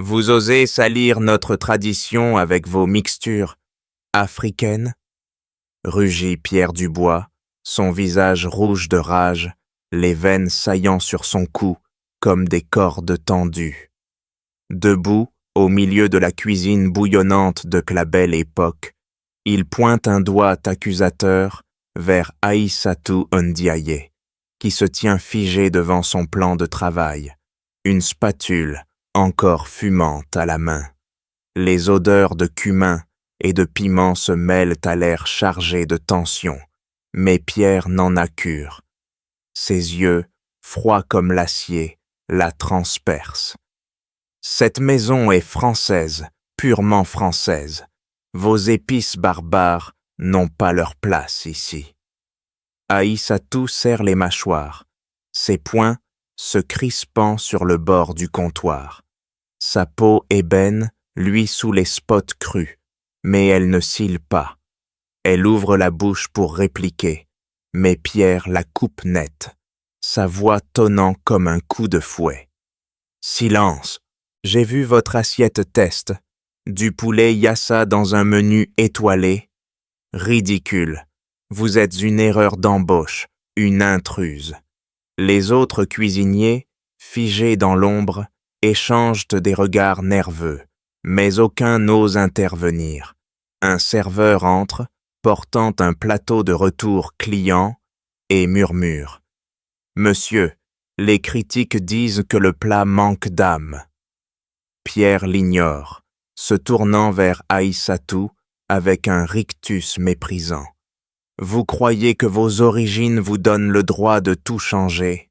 Vous osez salir notre tradition avec vos mixtures africaines? Rugit Pierre Dubois, son visage rouge de rage, les veines saillant sur son cou comme des cordes tendues. Debout, au milieu de la cuisine bouillonnante de la belle époque, il pointe un doigt accusateur vers Aïssatou Ndiaye, qui se tient figé devant son plan de travail, une spatule encore fumante à la main. Les odeurs de cumin et de piment se mêlent à l'air chargé de tension, mais Pierre n'en a cure. Ses yeux, froids comme l'acier, la transpercent. Cette maison est française, purement française. Vos épices barbares n'ont pas leur place ici. Aïssatou serre les mâchoires, ses poings se crispant sur le bord du comptoir. Sa peau ébène luit sous les spots crus, mais elle ne cille pas. Elle ouvre la bouche pour répliquer, mais Pierre la coupe net, sa voix tonnant comme un coup de fouet. « Silence! J'ai vu votre assiette test, du poulet yassa dans un menu étoilé. Ridicule! Vous êtes une erreur d'embauche, une intruse. » Les autres cuisiniers, figés dans l'ombre, échangent des regards nerveux, mais aucun n'ose intervenir. Un serveur entre, portant un plateau de retour client, et murmure. « Monsieur, les critiques disent que le plat manque d'âme. » Pierre l'ignore, se tournant vers Aïssatou avec un rictus méprisant. « Vous croyez que vos origines vous donnent le droit de tout changer?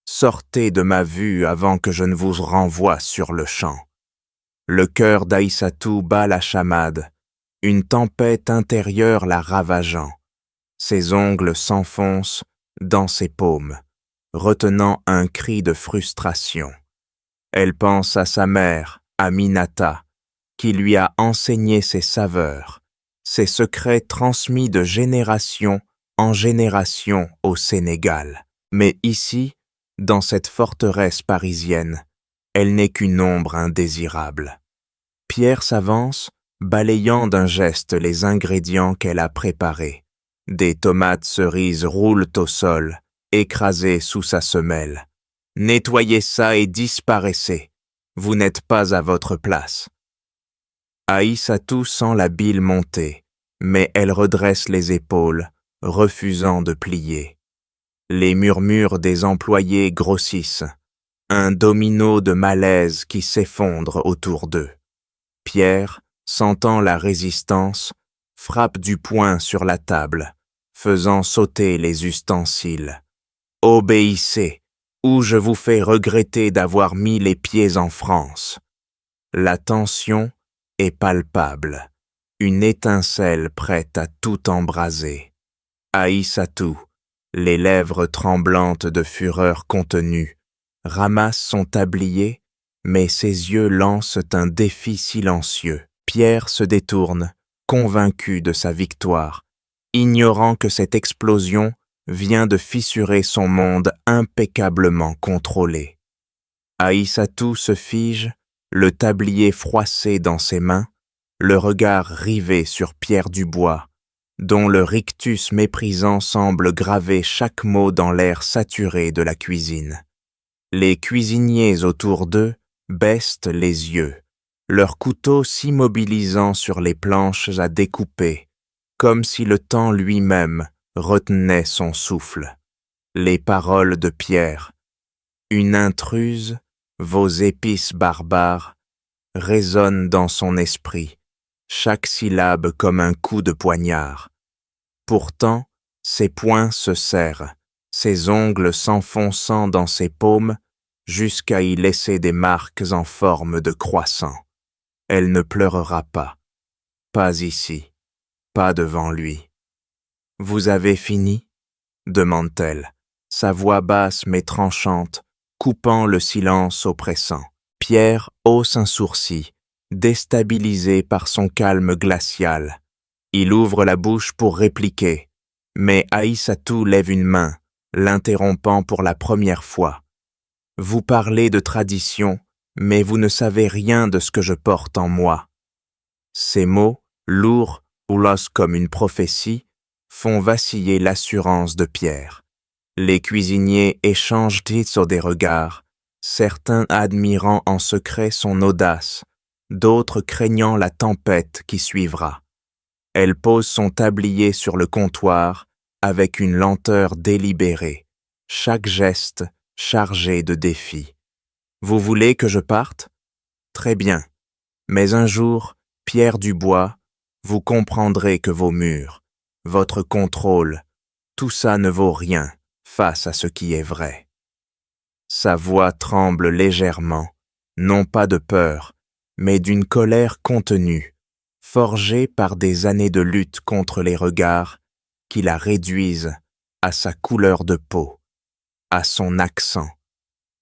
Sortez de ma vue avant que je ne vous renvoie sur le champ. » Le cœur d'Aïssatou bat la chamade, une tempête intérieure la ravageant. Ses ongles s'enfoncent dans ses paumes, retenant un cri de frustration. Elle pense à sa mère, Aminata, qui lui a enseigné ses saveurs, ses secrets transmis de génération en génération au Sénégal. Mais ici, dans cette forteresse parisienne, elle n'est qu'une ombre indésirable. Pierre s'avance, balayant d'un geste les ingrédients qu'elle a préparés. Des tomates cerises roulent au sol, écrasées sous sa semelle. « Nettoyez ça et disparaissez. Vous n'êtes pas à votre place. » Aïssatou sent la bile monter, mais elle redresse les épaules, refusant de plier. Les murmures des employés grossissent, un domino de malaise qui s'effondre autour d'eux. Pierre, sentant la résistance, frappe du poing sur la table, faisant sauter les ustensiles. « Obéissez, ou je vous fais regretter d'avoir mis les pieds en France. » La tension est palpable, une étincelle prête à tout embraser. Aïssatou, les lèvres tremblantes de fureur contenue, ramasse son tablier, mais ses yeux lancent un défi silencieux. Pierre se détourne, convaincu de sa victoire, ignorant que cette explosion vient de fissurer son monde impeccablement contrôlé. Aïssatou se fige, le tablier froissé dans ses mains, le regard rivé sur Pierre Dubois, dont le rictus méprisant semble graver chaque mot dans l'air saturé de la cuisine. Les cuisiniers autour d'eux baissent les yeux, leurs couteaux s'immobilisant sur les planches à découper, comme si le temps lui-même retenait son souffle. Les paroles de Pierre, « Une intruse, vos épices barbares » résonnent dans son esprit, chaque syllabe comme un coup de poignard. Pourtant, ses poings se serrent, ses ongles s'enfonçant dans ses paumes jusqu'à y laisser des marques en forme de croissant. Elle ne pleurera pas. Pas ici, pas devant lui. « Vous avez fini ?» demande-t-elle, sa voix basse mais tranchante, coupant le silence oppressant. Pierre hausse un sourcil, déstabilisé par son calme glacial. Il ouvre la bouche pour répliquer, mais Aïssatou lève une main, l'interrompant pour la première fois. « Vous parlez de tradition, mais vous ne savez rien de ce que je porte en moi. » Ces mots, lourds, oulos comme une prophétie, font vaciller l'assurance de Pierre. Les cuisiniers échangent sur des regards, certains admirant en secret son audace, d'autres craignant la tempête qui suivra. Elle pose son tablier sur le comptoir avec une lenteur délibérée, chaque geste chargé de défi. « Vous voulez que je parte ? Très bien. Mais un jour, Pierre Dubois, vous comprendrez que vos murs, votre contrôle, tout ça ne vaut rien face à ce qui est vrai. » Sa voix tremble légèrement, non pas de peur, mais d'une colère contenue, forgée par des années de lutte contre les regards qui la réduisent à sa couleur de peau, à son accent,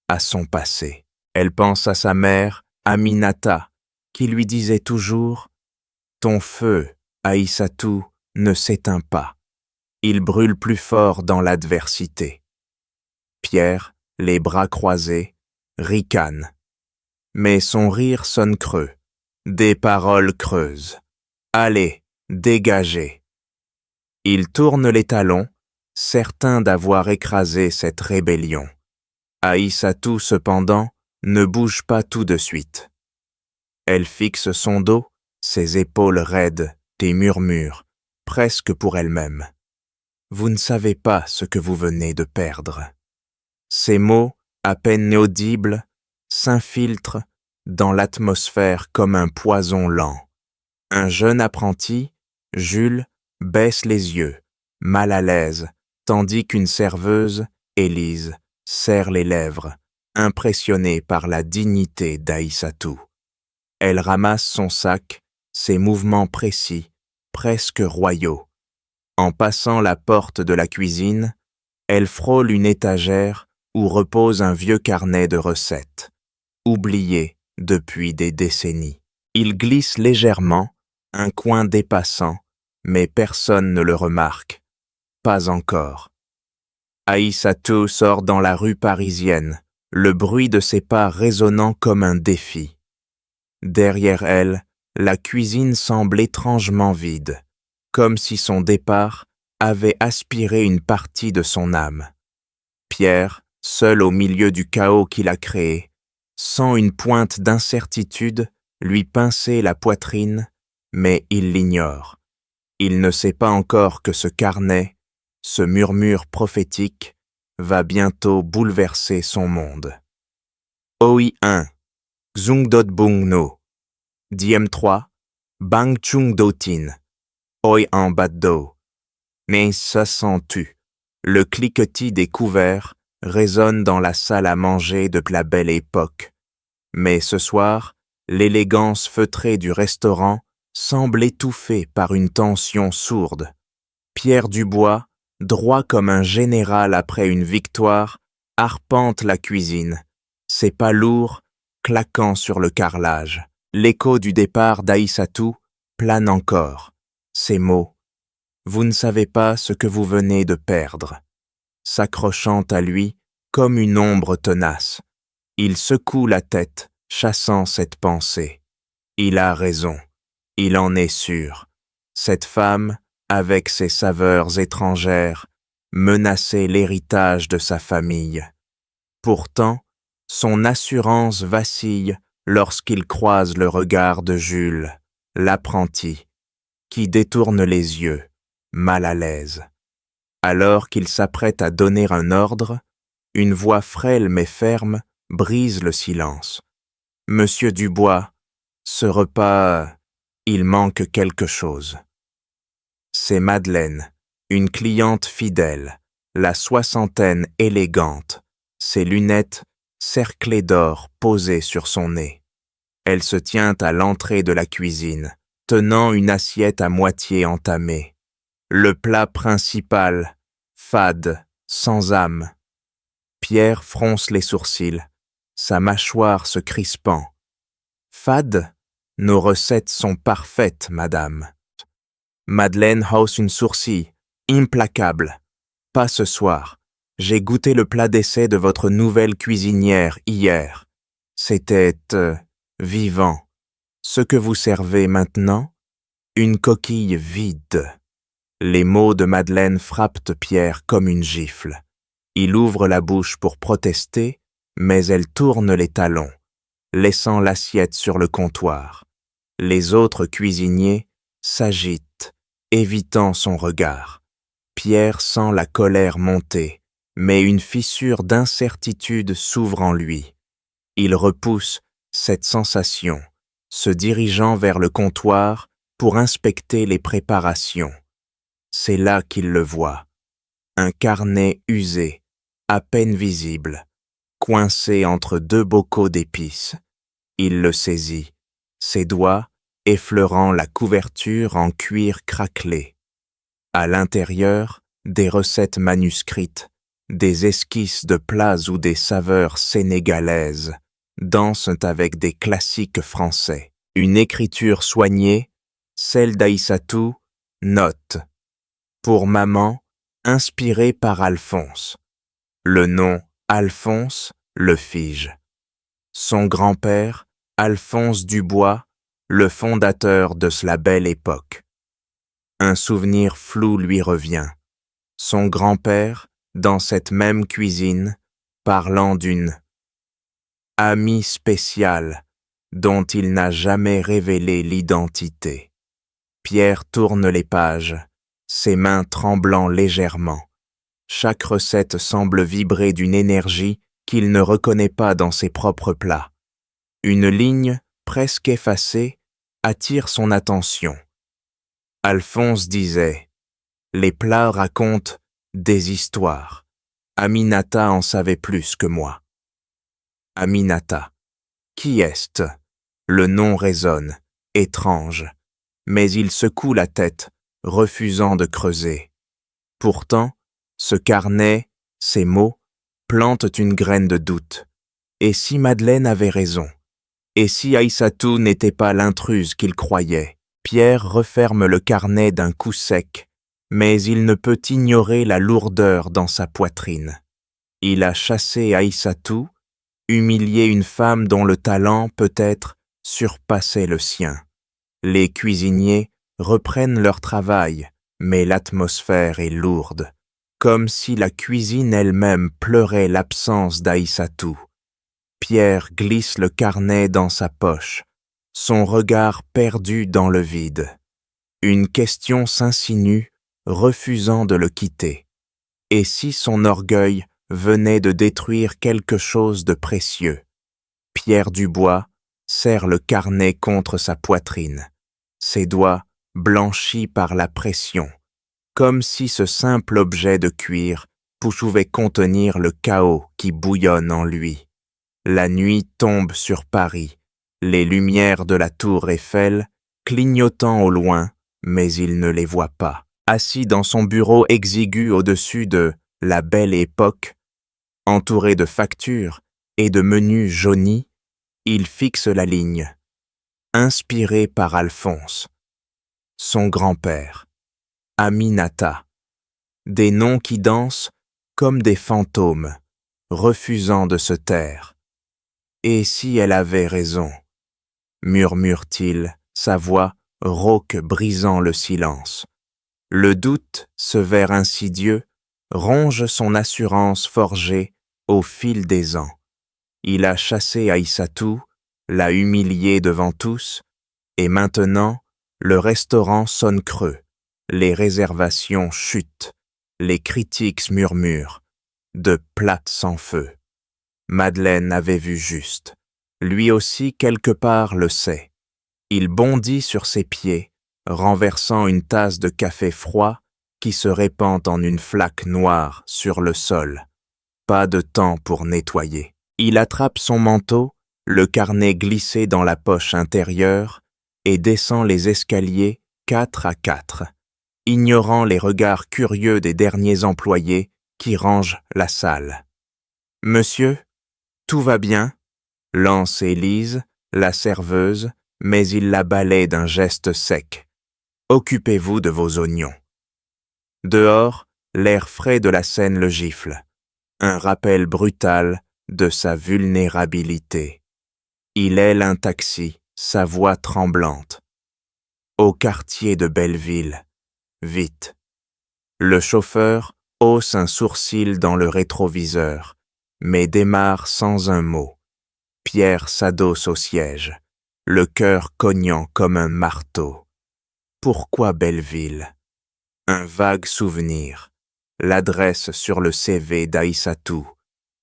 à son passé. Elle pense à sa mère, Aminata, qui lui disait toujours « Ton feu, Aïssatou, ne s'éteint pas. Il brûle plus fort dans l'adversité. » Pierre, les bras croisés, ricane. Mais son rire sonne creux, des paroles creuses. « Allez, dégagez !» Il tourne les talons, certain d'avoir écrasé cette rébellion. Aïssatou, cependant, ne bouge pas tout de suite. Elle fixe son dos, ses épaules raides, et murmure, presque pour elle-même. « Vous ne savez pas ce que vous venez de perdre. » Ces mots, à peine audibles, s'infiltrent dans l'atmosphère comme un poison lent. Un jeune apprenti, Jules, baisse les yeux, mal à l'aise, tandis qu'une serveuse, Élise, serre les lèvres, impressionnée par la dignité d'Aïssatou. Elle ramasse son sac, ses mouvements précis, presque royaux. En passant la porte de la cuisine, elle frôle une étagère où repose un vieux carnet de recettes, oublié depuis des décennies. Il glisse légèrement, un coin dépassant, mais personne ne le remarque. Pas encore. Aïssatou sort dans la rue parisienne, le bruit de ses pas résonnant comme un défi. Derrière elle, la cuisine semble étrangement vide, comme si son départ avait aspiré une partie de son âme. Pierre, seul au milieu du chaos qu'il a créé, sent une pointe d'incertitude lui pincer la poitrine, mais il l'ignore. Il ne sait pas encore que ce carnet, ce murmure prophétique, va bientôt bouleverser son monde. Oi 1, Xungdot Bung No, Diem 3, Bang Chung Dotin, Oi en Baddo, mais ça sent-tu. Le cliquetis des couverts résonne dans la salle à manger de la belle époque. Mais ce soir, l'élégance feutrée du restaurant semble étouffée par une tension sourde. Pierre Dubois, droit comme un général après une victoire, arpente la cuisine, ses pas lourds claquant sur le carrelage. L'écho du départ d'Aïssatou plane encore. Ces mots, « Vous ne savez pas ce que vous venez de perdre », s'accrochant à lui comme une ombre tenace. Il secoue la tête, chassant cette pensée. Il a raison, il en est sûr. Cette femme, avec ses saveurs étrangères, menaçait l'héritage de sa famille. Pourtant, son assurance vacille lorsqu'il croise le regard de Jules, l'apprenti, qui détourne les yeux, mal à l'aise. Alors qu'il s'apprête à donner un ordre, une voix frêle mais ferme brise le silence. « Monsieur Dubois, ce repas, il manque quelque chose. » C'est Madeleine, une cliente fidèle, la soixantaine élégante, ses lunettes cerclées d'or posées sur son nez. Elle se tient à l'entrée de la cuisine, tenant une assiette à moitié entamée. Le plat principal, fade, sans âme. Pierre fronce les sourcils, sa mâchoire se crispant. Fade, nos recettes sont parfaites, madame. Madeleine hausse une sourcil, implacable. Pas ce soir. J'ai goûté le plat d'essai de votre nouvelle cuisinière hier. C'était vivant. Ce que vous servez maintenant, une coquille vide. Les mots de Madeleine frappent Pierre comme une gifle. Il ouvre la bouche pour protester, mais elle tourne les talons, laissant l'assiette sur le comptoir. Les autres cuisiniers s'agitent, évitant son regard. Pierre sent la colère monter, mais une fissure d'incertitude s'ouvre en lui. Il repousse cette sensation, se dirigeant vers le comptoir pour inspecter les préparations. C'est là qu'il le voit. Un carnet usé, à peine visible, coincé entre deux bocaux d'épices. Il le saisit, ses doigts effleurant la couverture en cuir craquelé. À l'intérieur, des recettes manuscrites, des esquisses de plats ou des saveurs sénégalaises dansent avec des classiques français. Une écriture soignée, celle d'Aïssatou, note. Pour maman, inspirée par Alphonse. Le nom Alphonse le fige. Son grand-père, Alphonse Dubois, le fondateur de la belle époque. Un souvenir flou lui revient. Son grand-père, dans cette même cuisine, parlant d'une amie spéciale dont il n'a jamais révélé l'identité. Pierre tourne les pages, ses mains tremblant légèrement. Chaque recette semble vibrer d'une énergie qu'il ne reconnaît pas dans ses propres plats. Une ligne, presque effacée, attire son attention. Alphonse disait « Les plats racontent des histoires. Aminata en savait plus que moi. » Aminata. Qui est-ce? Le nom résonne, étrange, mais il secoue la tête, refusant de creuser. Pourtant, ce carnet, ces mots, plantent une graine de doute. Et si Madeleine avait raison? Et si Aïssatou n'était pas l'intruse qu'il croyait? Pierre referme le carnet d'un coup sec, mais il ne peut ignorer la lourdeur dans sa poitrine. Il a chassé Aïssatou, humilié une femme dont le talent, peut-être, surpassait le sien. Les cuisiniers reprennent leur travail, mais l'atmosphère est lourde, comme si la cuisine elle-même pleurait l'absence d'Aïssatou. Pierre glisse le carnet dans sa poche, son regard perdu dans le vide. Une question s'insinue, refusant de le quitter. Et si son orgueil venait de détruire quelque chose de précieux? Pierre Dubois serre le carnet contre sa poitrine, ses doigts blanchis par la pression, comme si ce simple objet de cuir pouvait contenir le chaos qui bouillonne en lui. La nuit tombe sur Paris, les lumières de la tour Eiffel clignotant au loin, mais il ne les voit pas. Assis dans son bureau exigu au-dessus de la belle époque, entouré de factures et de menus jaunis, il fixe la ligne, inspiré par Alphonse, son grand-père, Aminata, des noms qui dansent comme des fantômes, refusant de se taire. Et si elle avait raison? Murmure-t-il, sa voix rauque brisant le silence. Le doute, ce ver insidieux, ronge son assurance forgée au fil des ans. Il a chassé Aïssatou, l'a humiliée devant tous, et maintenant, le restaurant sonne creux, les réservations chutent, les critiques murmurent, de plate sans feu. Madeleine avait vu juste. Lui aussi, quelque part, le sait. Il bondit sur ses pieds, renversant une tasse de café froid qui se répand en une flaque noire sur le sol. Pas de temps pour nettoyer. Il attrape son manteau, le carnet glissé dans la poche intérieure, et descend les escaliers 4 à 4, ignorant les regards curieux des derniers employés qui rangent la salle. « Monsieur, tout va bien ?» lance Élise, la serveuse, mais il la balaie d'un geste sec. « Occupez-vous de vos oignons. » Dehors, l'air frais de la scène le gifle. Un rappel brutal de sa vulnérabilité. Il aile un taxi, sa voix tremblante. Au quartier de Belleville, vite. Le chauffeur hausse un sourcil dans le rétroviseur, mais démarre sans un mot. Pierre s'adosse au siège, le cœur cognant comme un marteau. Pourquoi Belleville? Un vague souvenir, l'adresse sur le CV d'Aïssatou,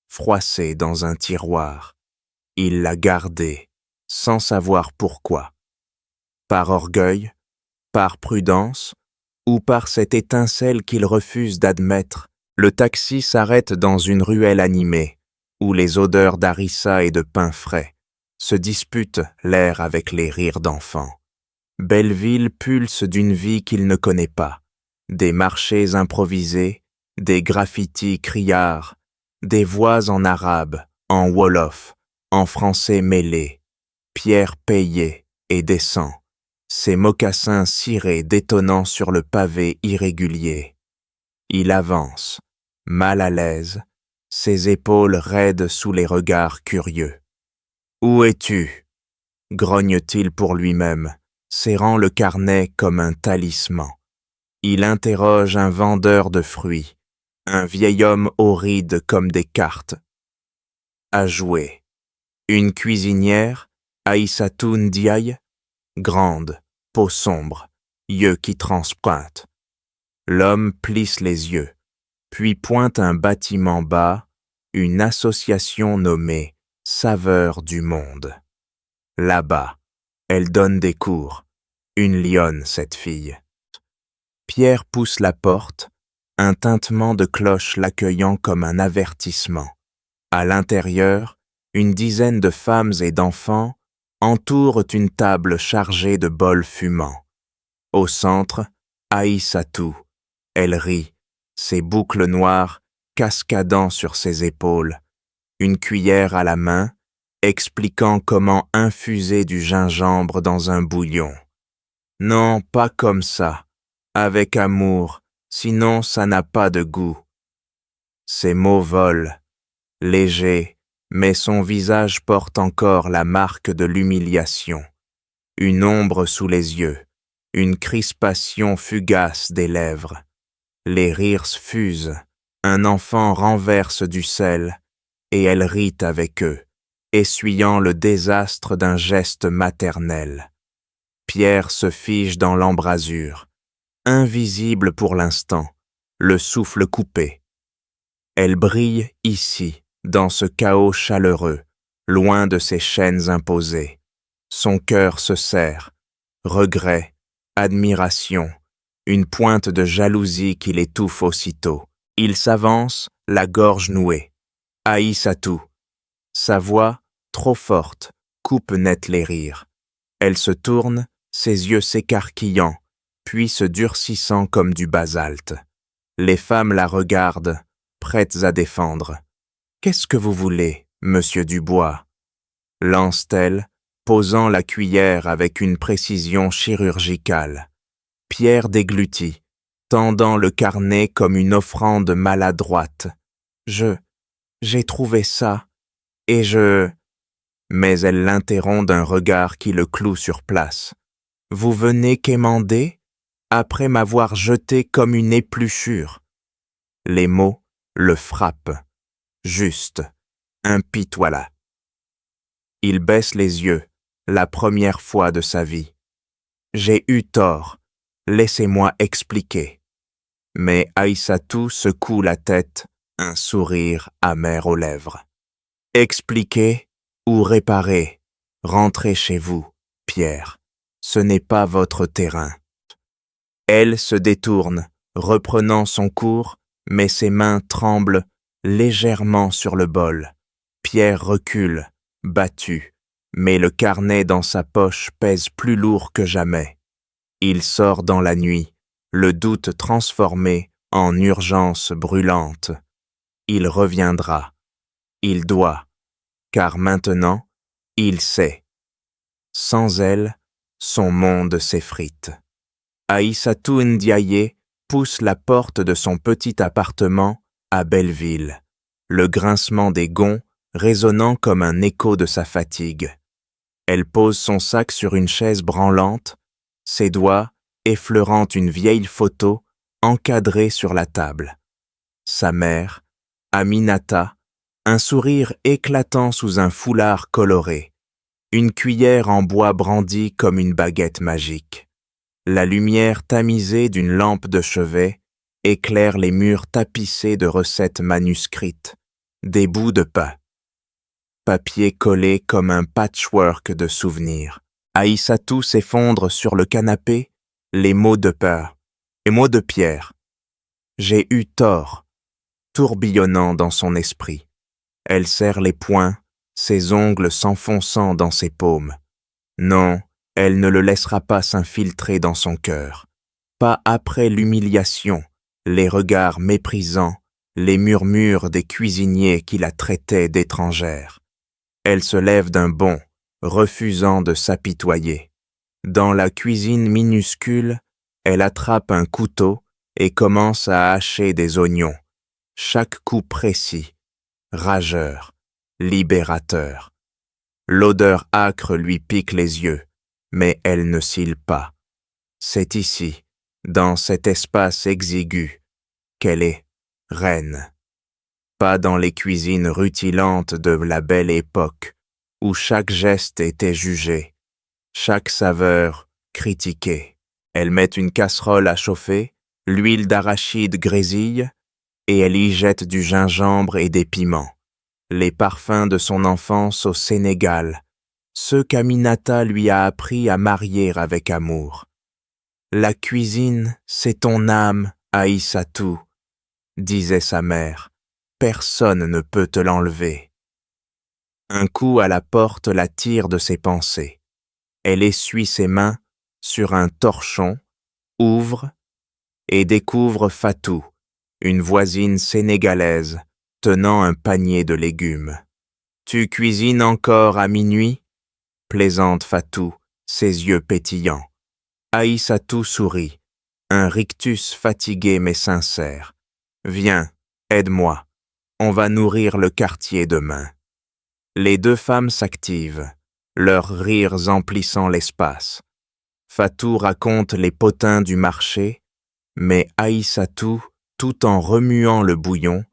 froissée dans un tiroir. Il l'a gardée, sans savoir pourquoi. Par orgueil, par prudence, ou par cette étincelle qu'il refuse d'admettre, le taxi s'arrête dans une ruelle animée, où les odeurs d'harissa et de pain frais se disputent l'air avec les rires d'enfants. Belleville pulse d'une vie qu'il ne connaît pas, des marchés improvisés, des graffitis criards, des voix en arabe, en wolof, en français mêlé, Pierre payé et descend, ses mocassins cirés détonnant sur le pavé irrégulier. Il avance, mal à l'aise, ses épaules raides sous les regards curieux. « Où es-tu » grogne-t-il pour lui-même, serrant le carnet comme un talisman. Il interroge un vendeur de fruits, un vieil homme aux rides comme des cartes. À jouer. Une cuisinière, Aïssatou Ndiaye, grande, peau sombre, yeux qui transpointent. L'homme plisse les yeux, puis pointe un bâtiment bas, une association nommée Saveurs du Monde. Là-bas, elle donne des cours. Une lionne, cette fille. Pierre pousse la porte, un tintement de cloche l'accueillant comme un avertissement. À l'intérieur, une dizaine de femmes et d'enfants entourent une table chargée de bols fumants. Au centre, Aïssatou. Elle rit, ses boucles noires cascadant sur ses épaules, une cuillère à la main, expliquant comment infuser du gingembre dans un bouillon. Non, pas comme ça, avec amour, sinon ça n'a pas de goût. Ses mots volent, légers, mais son visage porte encore la marque de l'humiliation. Une ombre sous les yeux, une crispation fugace des lèvres. Les rires fusent, un enfant renverse du sel, et elle rit avec eux, essuyant le désastre d'un geste maternel. Pierre se fige dans l'embrasure, invisible pour l'instant, le souffle coupé. Elle brille ici, dans ce chaos chaleureux, loin de ses chaînes imposées. Son cœur se serre, regret, admiration, une pointe de jalousie qui l'étouffe aussitôt. Il s'avance, la gorge nouée. Aïssatou. Sa voix, trop forte, coupe net les rires. Elle se tourne, ses yeux s'écarquillant, puis se durcissant comme du basalte. Les femmes la regardent, prêtes à défendre. « Qu'est-ce que vous voulez, monsieur Dubois » lance-t-elle, posant la cuillère avec une précision chirurgicale. Pierre déglutit, tendant le carnet comme une offrande maladroite. « J'ai trouvé ça, et je... » Mais elle l'interrompt d'un regard qui le cloue sur place. « Vous venez quémander, après m'avoir jeté comme une épluchure. » Les mots le frappent, juste, impitoyable. Il baisse les yeux, la première fois de sa vie. « J'ai eu tort, laissez-moi expliquer. » Mais Aïssatou secoue la tête, un sourire amer aux lèvres. « Expliquer ou réparer, rentrez chez vous, Pierre. Ce n'est pas votre terrain. » Elle se détourne, reprenant son cours, mais ses mains tremblent légèrement sur le bol. Pierre recule, battu, mais le carnet dans sa poche pèse plus lourd que jamais. Il sort dans la nuit, le doute transformé en urgence brûlante. Il reviendra. Il doit, car maintenant, il sait. Sans elle, son monde s'effrite. Aïssatou Ndiaye pousse la porte de son petit appartement à Belleville, le grincement des gonds résonnant comme un écho de sa fatigue. Elle pose son sac sur une chaise branlante, ses doigts effleurant une vieille photo encadrée sur la table. Sa mère, Aminata, un sourire éclatant sous un foulard coloré, une cuillère en bois brandie comme une baguette magique. La lumière tamisée d'une lampe de chevet éclaire les murs tapissés de recettes manuscrites, des bouts de pain. Papier collé comme un patchwork de souvenirs. Aïssatou s'effondre sur le canapé, les mots de peur, les mots de Pierre. J'ai eu tort, tourbillonnant dans son esprit. Elle serre les poings, ses ongles s'enfonçant dans ses paumes. Non, elle ne le laissera pas s'infiltrer dans son cœur. Pas après l'humiliation, les regards méprisants, les murmures des cuisiniers qui la traitaient d'étrangère. Elle se lève d'un bond, refusant de s'apitoyer. Dans la cuisine minuscule, elle attrape un couteau et commence à hacher des oignons, chaque coup précis, rageur, libérateur. L'odeur âcre lui pique les yeux, mais elle ne cille pas. C'est ici, dans cet espace exigu, qu'elle est reine. Pas dans les cuisines rutilantes de la belle époque, où chaque geste était jugé, chaque saveur critiquée. Elle met une casserole à chauffer, l'huile d'arachide grésille, et elle y jette du gingembre et des piments, les parfums de son enfance au Sénégal, ceux qu'Aminata lui a appris à marier avec amour. La cuisine, c'est ton âme, Aïssatou, disait sa mère. Personne ne peut te l'enlever. Un coup à la porte la tire de ses pensées. Elle essuie ses mains sur un torchon, ouvre et découvre Fatou, une voisine sénégalaise, tenant un panier de légumes. « Tu cuisines encore à minuit ?» plaisante Fatou, ses yeux pétillants. Aïssatou sourit, un rictus fatigué mais sincère. « Viens, aide-moi. On va nourrir le quartier demain. » Les deux femmes s'activent, leurs rires emplissant l'espace. Fatou raconte les potins du marché, mais Aïssatou, tout en remuant le bouillon,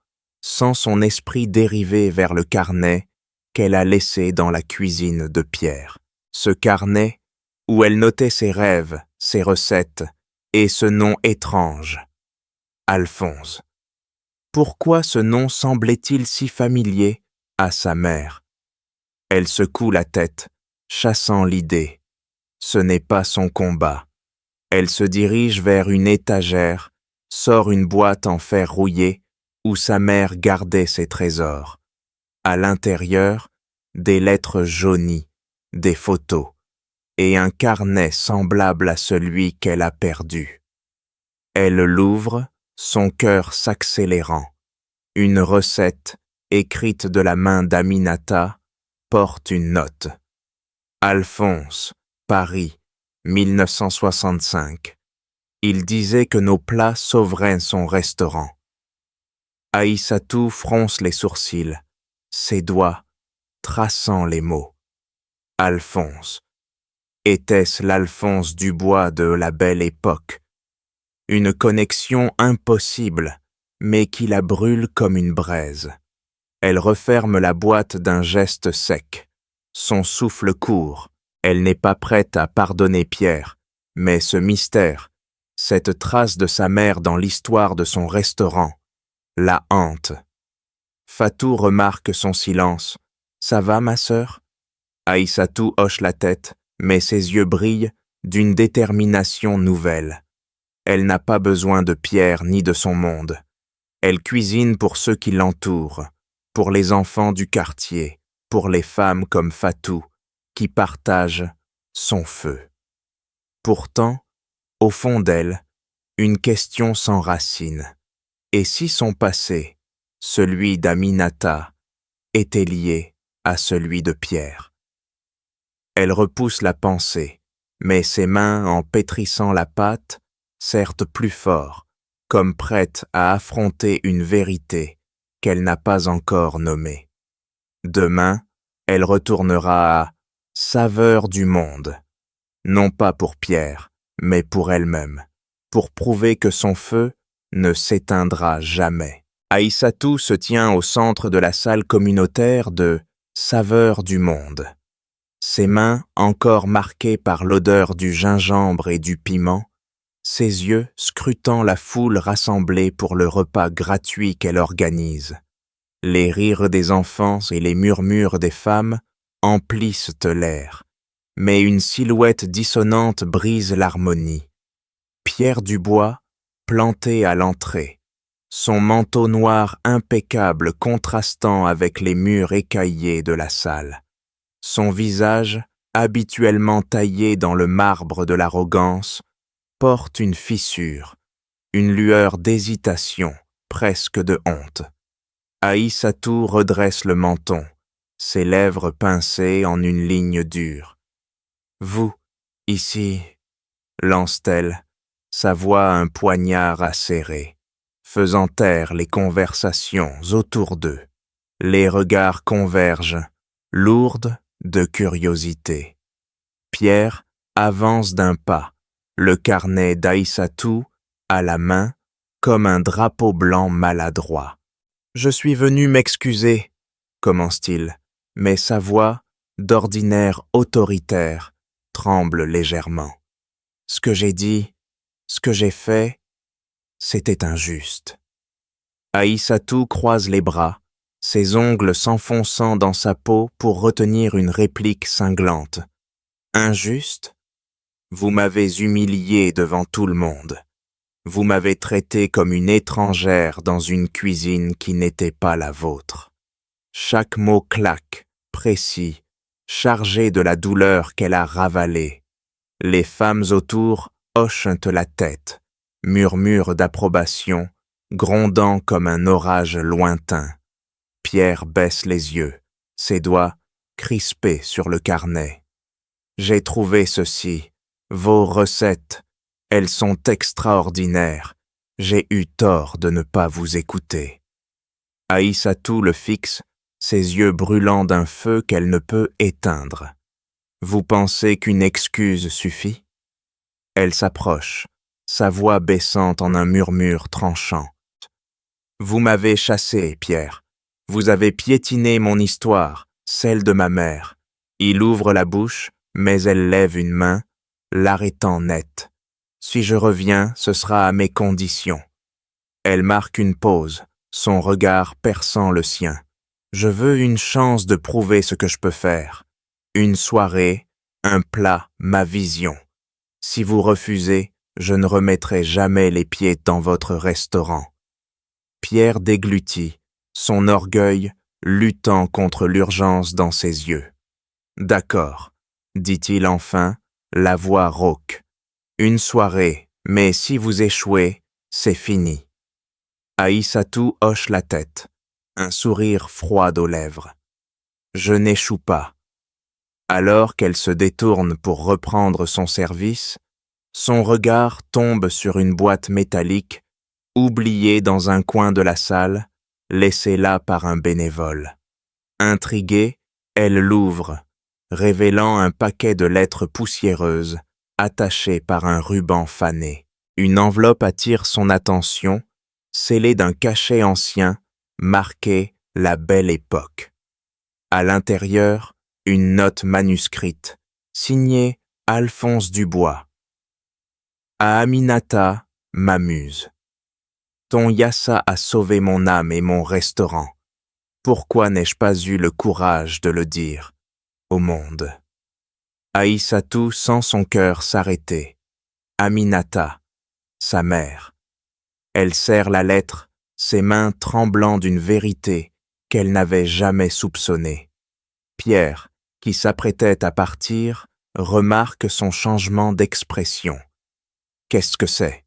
sent son esprit dériver vers le carnet qu'elle a laissé dans la cuisine de Pierre. Ce carnet où elle notait ses rêves, ses recettes et ce nom étrange, Alphonse. Pourquoi ce nom semblait-il si familier à sa mère? Elle secoue la tête, chassant l'idée. Ce n'est pas son combat. Elle se dirige vers une étagère, sort une boîte en fer rouillé où sa mère gardait ses trésors. À l'intérieur, des lettres jaunies, des photos, et un carnet semblable à celui qu'elle a perdu. Elle l'ouvre, son cœur s'accélérant. Une recette, écrite de la main d'Aminata, porte une note. Alphonse, Paris, 1965. Il disait que nos plats sauveraient son restaurant. Aïssatou fronce les sourcils, ses doigts traçant les mots. Alphonse. Était-ce l'Alphonse Dubois de la belle époque? Une connexion impossible, mais qui la brûle comme une braise. Elle referme la boîte d'un geste sec. Son souffle court. Elle n'est pas prête à pardonner Pierre, mais ce mystère, cette trace de sa mère dans l'histoire de son restaurant, la hante. Fatou remarque son silence. « Ça va, ma sœur ?» Aïssatou hoche la tête, mais ses yeux brillent d'une détermination nouvelle. Elle n'a pas besoin de Pierre ni de son monde. Elle cuisine pour ceux qui l'entourent, pour les enfants du quartier, pour les femmes comme Fatou, qui partagent son feu. Pourtant, au fond d'elle, une question s'enracine. Et si son passé, celui d'Aminata, était lié à celui de Pierre? Elle repousse la pensée, mais ses mains, en pétrissant la pâte, serrent plus fort, comme prête à affronter une vérité qu'elle n'a pas encore nommée. Demain, elle retournera à saveur du monde, non pas pour Pierre, mais pour elle-même, pour prouver que son feu ne s'éteindra jamais. Aïssatou se tient au centre de la salle communautaire de saveur du monde. Ses mains, encore marquées par l'odeur du gingembre et du piment, ses yeux scrutant la foule rassemblée pour le repas gratuit qu'elle organise. Les rires des enfants et les murmures des femmes emplissent l'air, mais une silhouette dissonante brise l'harmonie. Pierre Dubois, planté à l'entrée, son manteau noir impeccable contrastant avec les murs écaillés de la salle. Son visage, habituellement taillé dans le marbre de l'arrogance, porte une fissure, une lueur d'hésitation, presque de honte. Aïssatou redresse le menton, ses lèvres pincées en une ligne dure. « Vous, ici, lance-t-elle, sa voix un poignard acéré, faisant taire les conversations autour d'eux. Les regards convergent, lourdes de curiosité. Pierre avance d'un pas, le carnet d'Aïssatou à la main, comme un drapeau blanc maladroit. « Je suis venu m'excuser, » commence-t-il, mais sa voix, d'ordinaire autoritaire, tremble légèrement. « Ce que j'ai dit, ce que j'ai fait, c'était injuste. » Aïssatou croise les bras, ses ongles s'enfonçant dans sa peau pour retenir une réplique cinglante. « Injuste ? Vous m'avez humilié devant tout le monde. Vous m'avez traité comme une étrangère dans une cuisine qui n'était pas la vôtre. » Chaque mot claque, précis, chargé de la douleur qu'elle a ravalée. Les femmes autour hochent la tête, murmurent d'approbation, grondant comme un orage lointain. Pierre baisse les yeux, ses doigts crispés sur le carnet. « J'ai trouvé ceci, vos recettes, elles sont extraordinaires. J'ai eu tort de ne pas vous écouter. » Aïssatou le fixe, ses yeux brûlants d'un feu qu'elle ne peut éteindre. « Vous pensez qu'une excuse suffit ?» Elle s'approche, sa voix baissante en un murmure tranchant. « Vous m'avez chassé, Pierre. Vous avez piétiné mon histoire, celle de ma mère. » Il ouvre la bouche, mais elle lève une main, l'arrêtant net. « Si je reviens, ce sera à mes conditions. » Elle marque une pause, son regard perçant le sien. « Je veux une chance de prouver ce que je peux faire. Une soirée, un plat, ma vision. Si vous refusez, je ne remettrai jamais les pieds dans votre restaurant. » Pierre déglutit, son orgueil luttant contre l'urgence dans ses yeux. « D'accord, » dit-il enfin, la voix rauque. « Une soirée, mais si vous échouez, c'est fini. » Aïssatou hoche la tête, un sourire froid aux lèvres. « Je n'échoue pas. » Alors qu'elle se détourne pour reprendre son service, son regard tombe sur une boîte métallique, oubliée dans un coin de la salle, laissée là par un bénévole. Intriguée, elle l'ouvre, révélant un paquet de lettres poussiéreuses, attachées par un ruban fané. Une enveloppe attire son attention, scellée d'un cachet ancien, marqué « La Belle Époque ». À l'intérieur, une note manuscrite, signée Alphonse Dubois. À Aminata, ma muse. Ton yassa a sauvé mon âme et mon restaurant. Pourquoi n'ai-je pas eu le courage de le dire au monde? Aïssatou sent son cœur s'arrêter. Aminata, sa mère. Elle serre la lettre, ses mains tremblant d'une vérité qu'elle n'avait jamais soupçonnée. Pierre, qui s'apprêtait à partir, remarque son changement d'expression. « Qu'est-ce que c'est ?»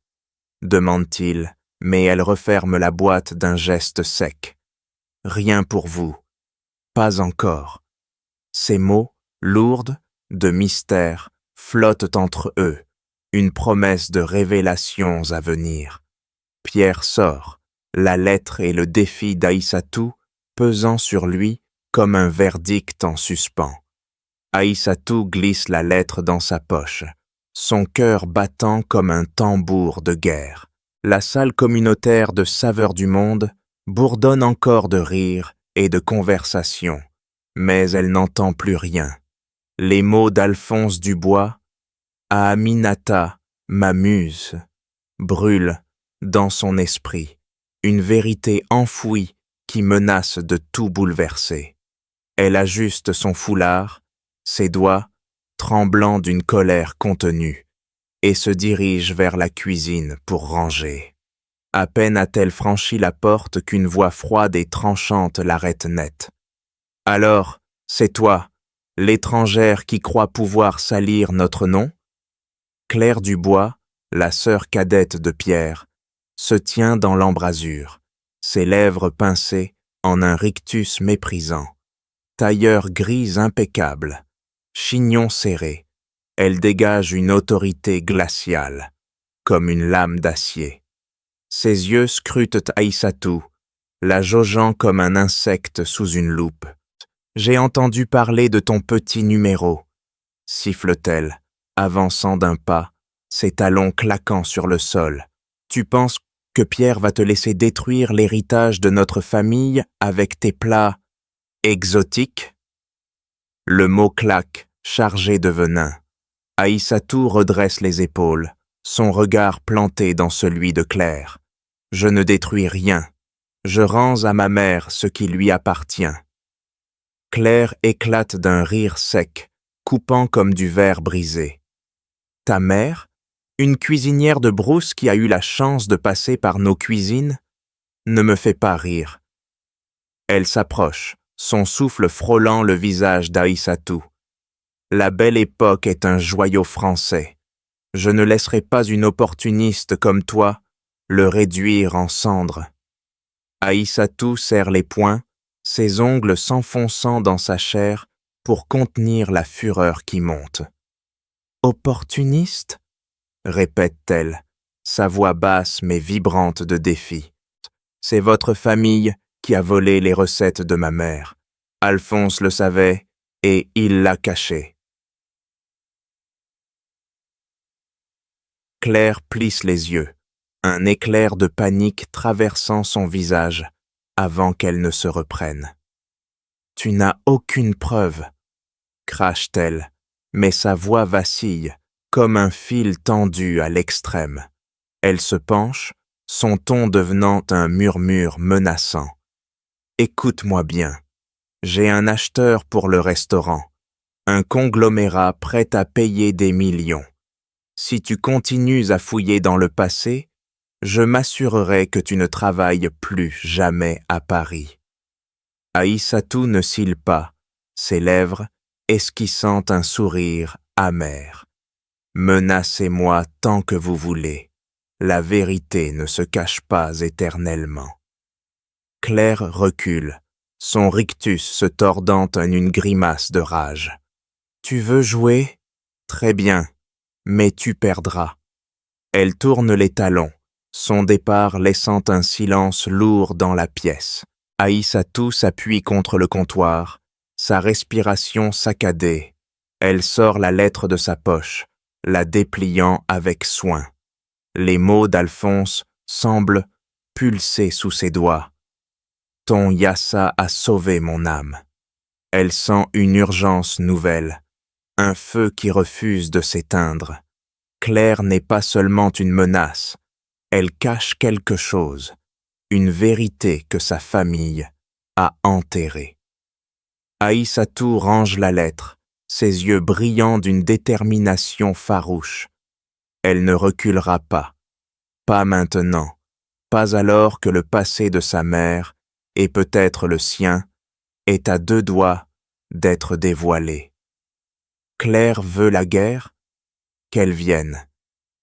demande-t-il, mais elle referme la boîte d'un geste sec. « Rien pour vous. Pas encore. » Ces mots, lourds, de mystère, flottent entre eux, une promesse de révélations à venir. Pierre sort, la lettre et le défi d'Aïssatou pesant sur lui comme un verdict en suspens. Aïssatou glisse la lettre dans sa poche, son cœur battant comme un tambour de guerre. La salle communautaire de Saveurs du Monde bourdonne encore de rires et de conversations, mais elle n'entend plus rien. Les mots d'Alphonse Dubois, « à Aminata, ma muse », brûlent dans son esprit, une vérité enfouie qui menace de tout bouleverser. Elle ajuste son foulard, ses doigts tremblants d'une colère contenue, et se dirige vers la cuisine pour ranger. À peine a-t-elle franchi la porte qu'une voix froide et tranchante l'arrête net. « Alors, c'est toi, l'étrangère qui croit pouvoir salir notre nom ?» Claire Dubois, la sœur cadette de Pierre, se tient dans l'embrasure, ses lèvres pincées en un rictus méprisant. Tailleur grise impeccable, chignon serré, elle dégage une autorité glaciale, comme une lame d'acier. Ses yeux scrutent Aïssatou, la jaugeant comme un insecte sous une loupe. « J'ai entendu parler de ton petit numéro », siffle-t-elle, avançant d'un pas, ses talons claquant sur le sol. « Tu penses que Pierre va te laisser détruire l'héritage de notre famille avec tes plats exotiques ?» Le mot claque, chargé de venin. Aïssatou redresse les épaules, son regard planté dans celui de Claire. « Je ne détruis rien. Je rends à ma mère ce qui lui appartient. » Claire éclate d'un rire sec, coupant comme du verre brisé. « Ta mère, une cuisinière de brousse qui a eu la chance de passer par nos cuisines, ne me fait pas rire. » Elle s'approche, son souffle frôlant le visage d'Aïssatou. « La belle époque est un joyau français. Je ne laisserai pas une opportuniste comme toi le réduire en cendres. » Aïssatou serre les poings, ses ongles s'enfonçant dans sa chair pour contenir la fureur qui monte. « Opportuniste ?» répète-t-elle, sa voix basse mais vibrante de défi. « C'est votre famille qui a volé les recettes de ma mère. Alphonse le savait et il l'a caché. » Claire plisse les yeux, un éclair de panique traversant son visage avant qu'elle ne se reprenne. « Tu n'as aucune preuve, » crache-t-elle, mais sa voix vacille, comme un fil tendu à l'extrême. Elle se penche, son ton devenant un murmure menaçant. « Écoute-moi bien, j'ai un acheteur pour le restaurant, un conglomérat prêt à payer des millions. Si tu continues à fouiller dans le passé, je m'assurerai que tu ne travailles plus jamais à Paris. » Aïssatou ne cille pas, ses lèvres esquissant un sourire amer. « Menacez-moi tant que vous voulez. La vérité ne se cache pas éternellement. » Claire recule, son rictus se tordant en une grimace de rage. « Tu veux jouer? Très bien, mais tu perdras. » Elle tourne les talons, son départ laissant un silence lourd dans la pièce. Aïssatou s'appuie contre le comptoir, sa respiration saccadée. Elle sort la lettre de sa poche, la dépliant avec soin. Les mots d'Alphonse semblent pulser sous ses doigts. « Ton Yassa a sauvé mon âme. » Elle sent une urgence nouvelle, un feu qui refuse de s'éteindre. Claire n'est pas seulement une menace, elle cache quelque chose, une vérité que sa famille a enterrée. Aïssatou range la lettre, ses yeux brillants d'une détermination farouche. Elle ne reculera pas maintenant, pas alors que le passé de sa mère, et peut-être le sien, est à deux doigts d'être dévoilé. Claire veut la guerre? Qu'elle vienne.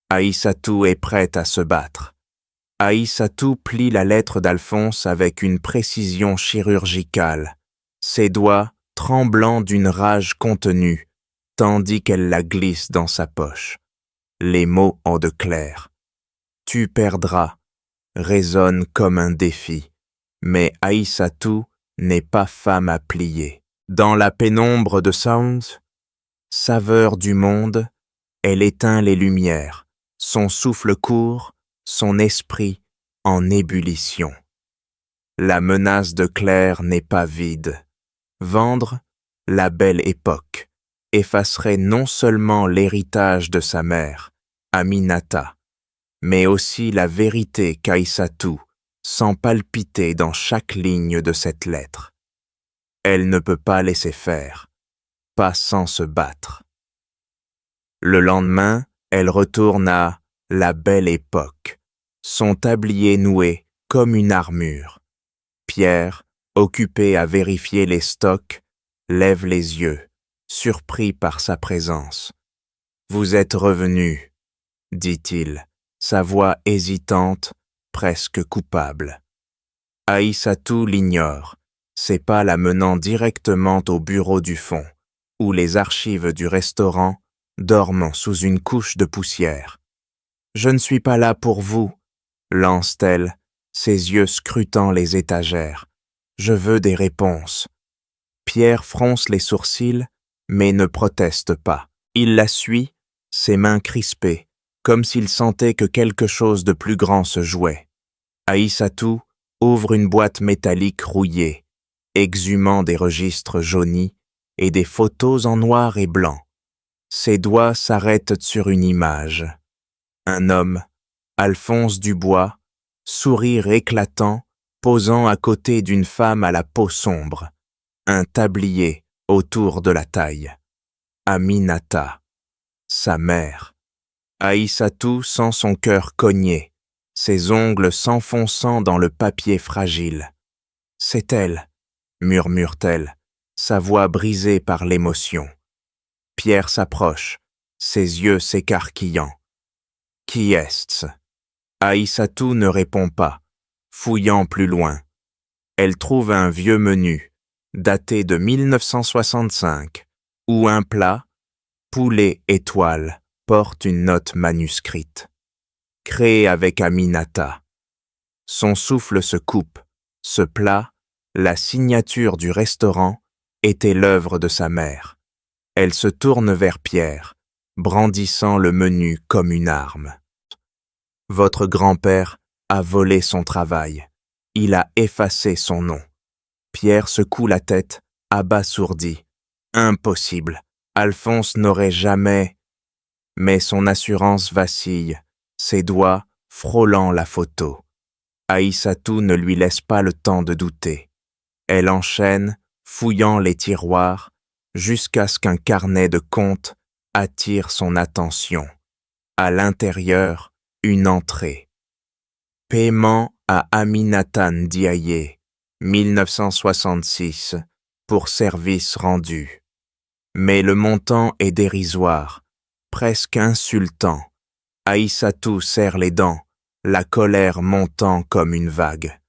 Aïssatou est prête à se battre. Aïssatou plie la lettre d'Alphonse avec une précision chirurgicale, ses doigts tremblant d'une rage contenue, tandis qu'elle la glisse dans sa poche. Les mots en de Claire. « Tu perdras » résonnent comme un défi, mais Aïssatou n'est pas femme à plier. Dans la pénombre de Sounds, Saveur du monde, elle éteint les lumières, son souffle court, son esprit en ébullition. La menace de Claire n'est pas vide. Vendre la belle époque effacerait non seulement l'héritage de sa mère, Aminata, mais aussi la vérité qu'Aïssatou sent palpiter dans chaque ligne de cette lettre. Elle ne peut pas laisser faire, pas sans se battre. Le lendemain, elle retourne à la belle époque, son tablier noué comme une armure. Pierre, occupé à vérifier les stocks, lève les yeux, surpris par sa présence. « Vous êtes revenu, » dit-il, sa voix hésitante, presque coupable. Aïssatou l'ignore, ses pas la menant directement au bureau du fond, où les archives du restaurant dorment sous une couche de poussière. « Je ne suis pas là pour vous, » lance-t-elle, ses yeux scrutant les étagères. « Je veux des réponses. » Pierre fronce les sourcils, mais ne proteste pas. Il la suit, ses mains crispées, comme s'il sentait que quelque chose de plus grand se jouait. Aïssatou ouvre une boîte métallique rouillée, exhumant des registres jaunis et des photos en noir et blanc. Ses doigts s'arrêtent sur une image. Un homme, Alphonse Dubois, sourire éclatant, posant à côté d'une femme à la peau sombre, un tablier autour de la taille. Aminata, sa mère. Aïssatou sent son cœur cogner, ses ongles s'enfonçant dans le papier fragile. « C'est elle, » murmure-t-elle, sa voix brisée par l'émotion. Pierre s'approche, ses yeux s'écarquillant. « Qui est-ce » Aïssatou ne répond pas, fouillant plus loin. Elle trouve un vieux menu, daté de 1965, où un plat, poulet étoile, porte une note manuscrite. Créé avec Aminata. Son souffle se coupe. Ce plat, la signature du restaurant, était l'œuvre de sa mère. Elle se tourne vers Pierre, brandissant le menu comme une arme. « Votre grand-père a volé son travail. Il a effacé son nom. » Pierre secoue la tête, abasourdi. « Impossible. Alphonse n'aurait jamais... » Mais son assurance vacille, ses doigts frôlant la photo. Aïssatou ne lui laisse pas le temps de douter. Elle enchaîne, fouillant les tiroirs, jusqu'à ce qu'un carnet de comptes attire son attention. À l'intérieur, une entrée. Paiement à Aminata Ndiaye, 1966, pour service rendu. Mais le montant est dérisoire, presque insultant. Aïssatou serre les dents, la colère montant comme une vague.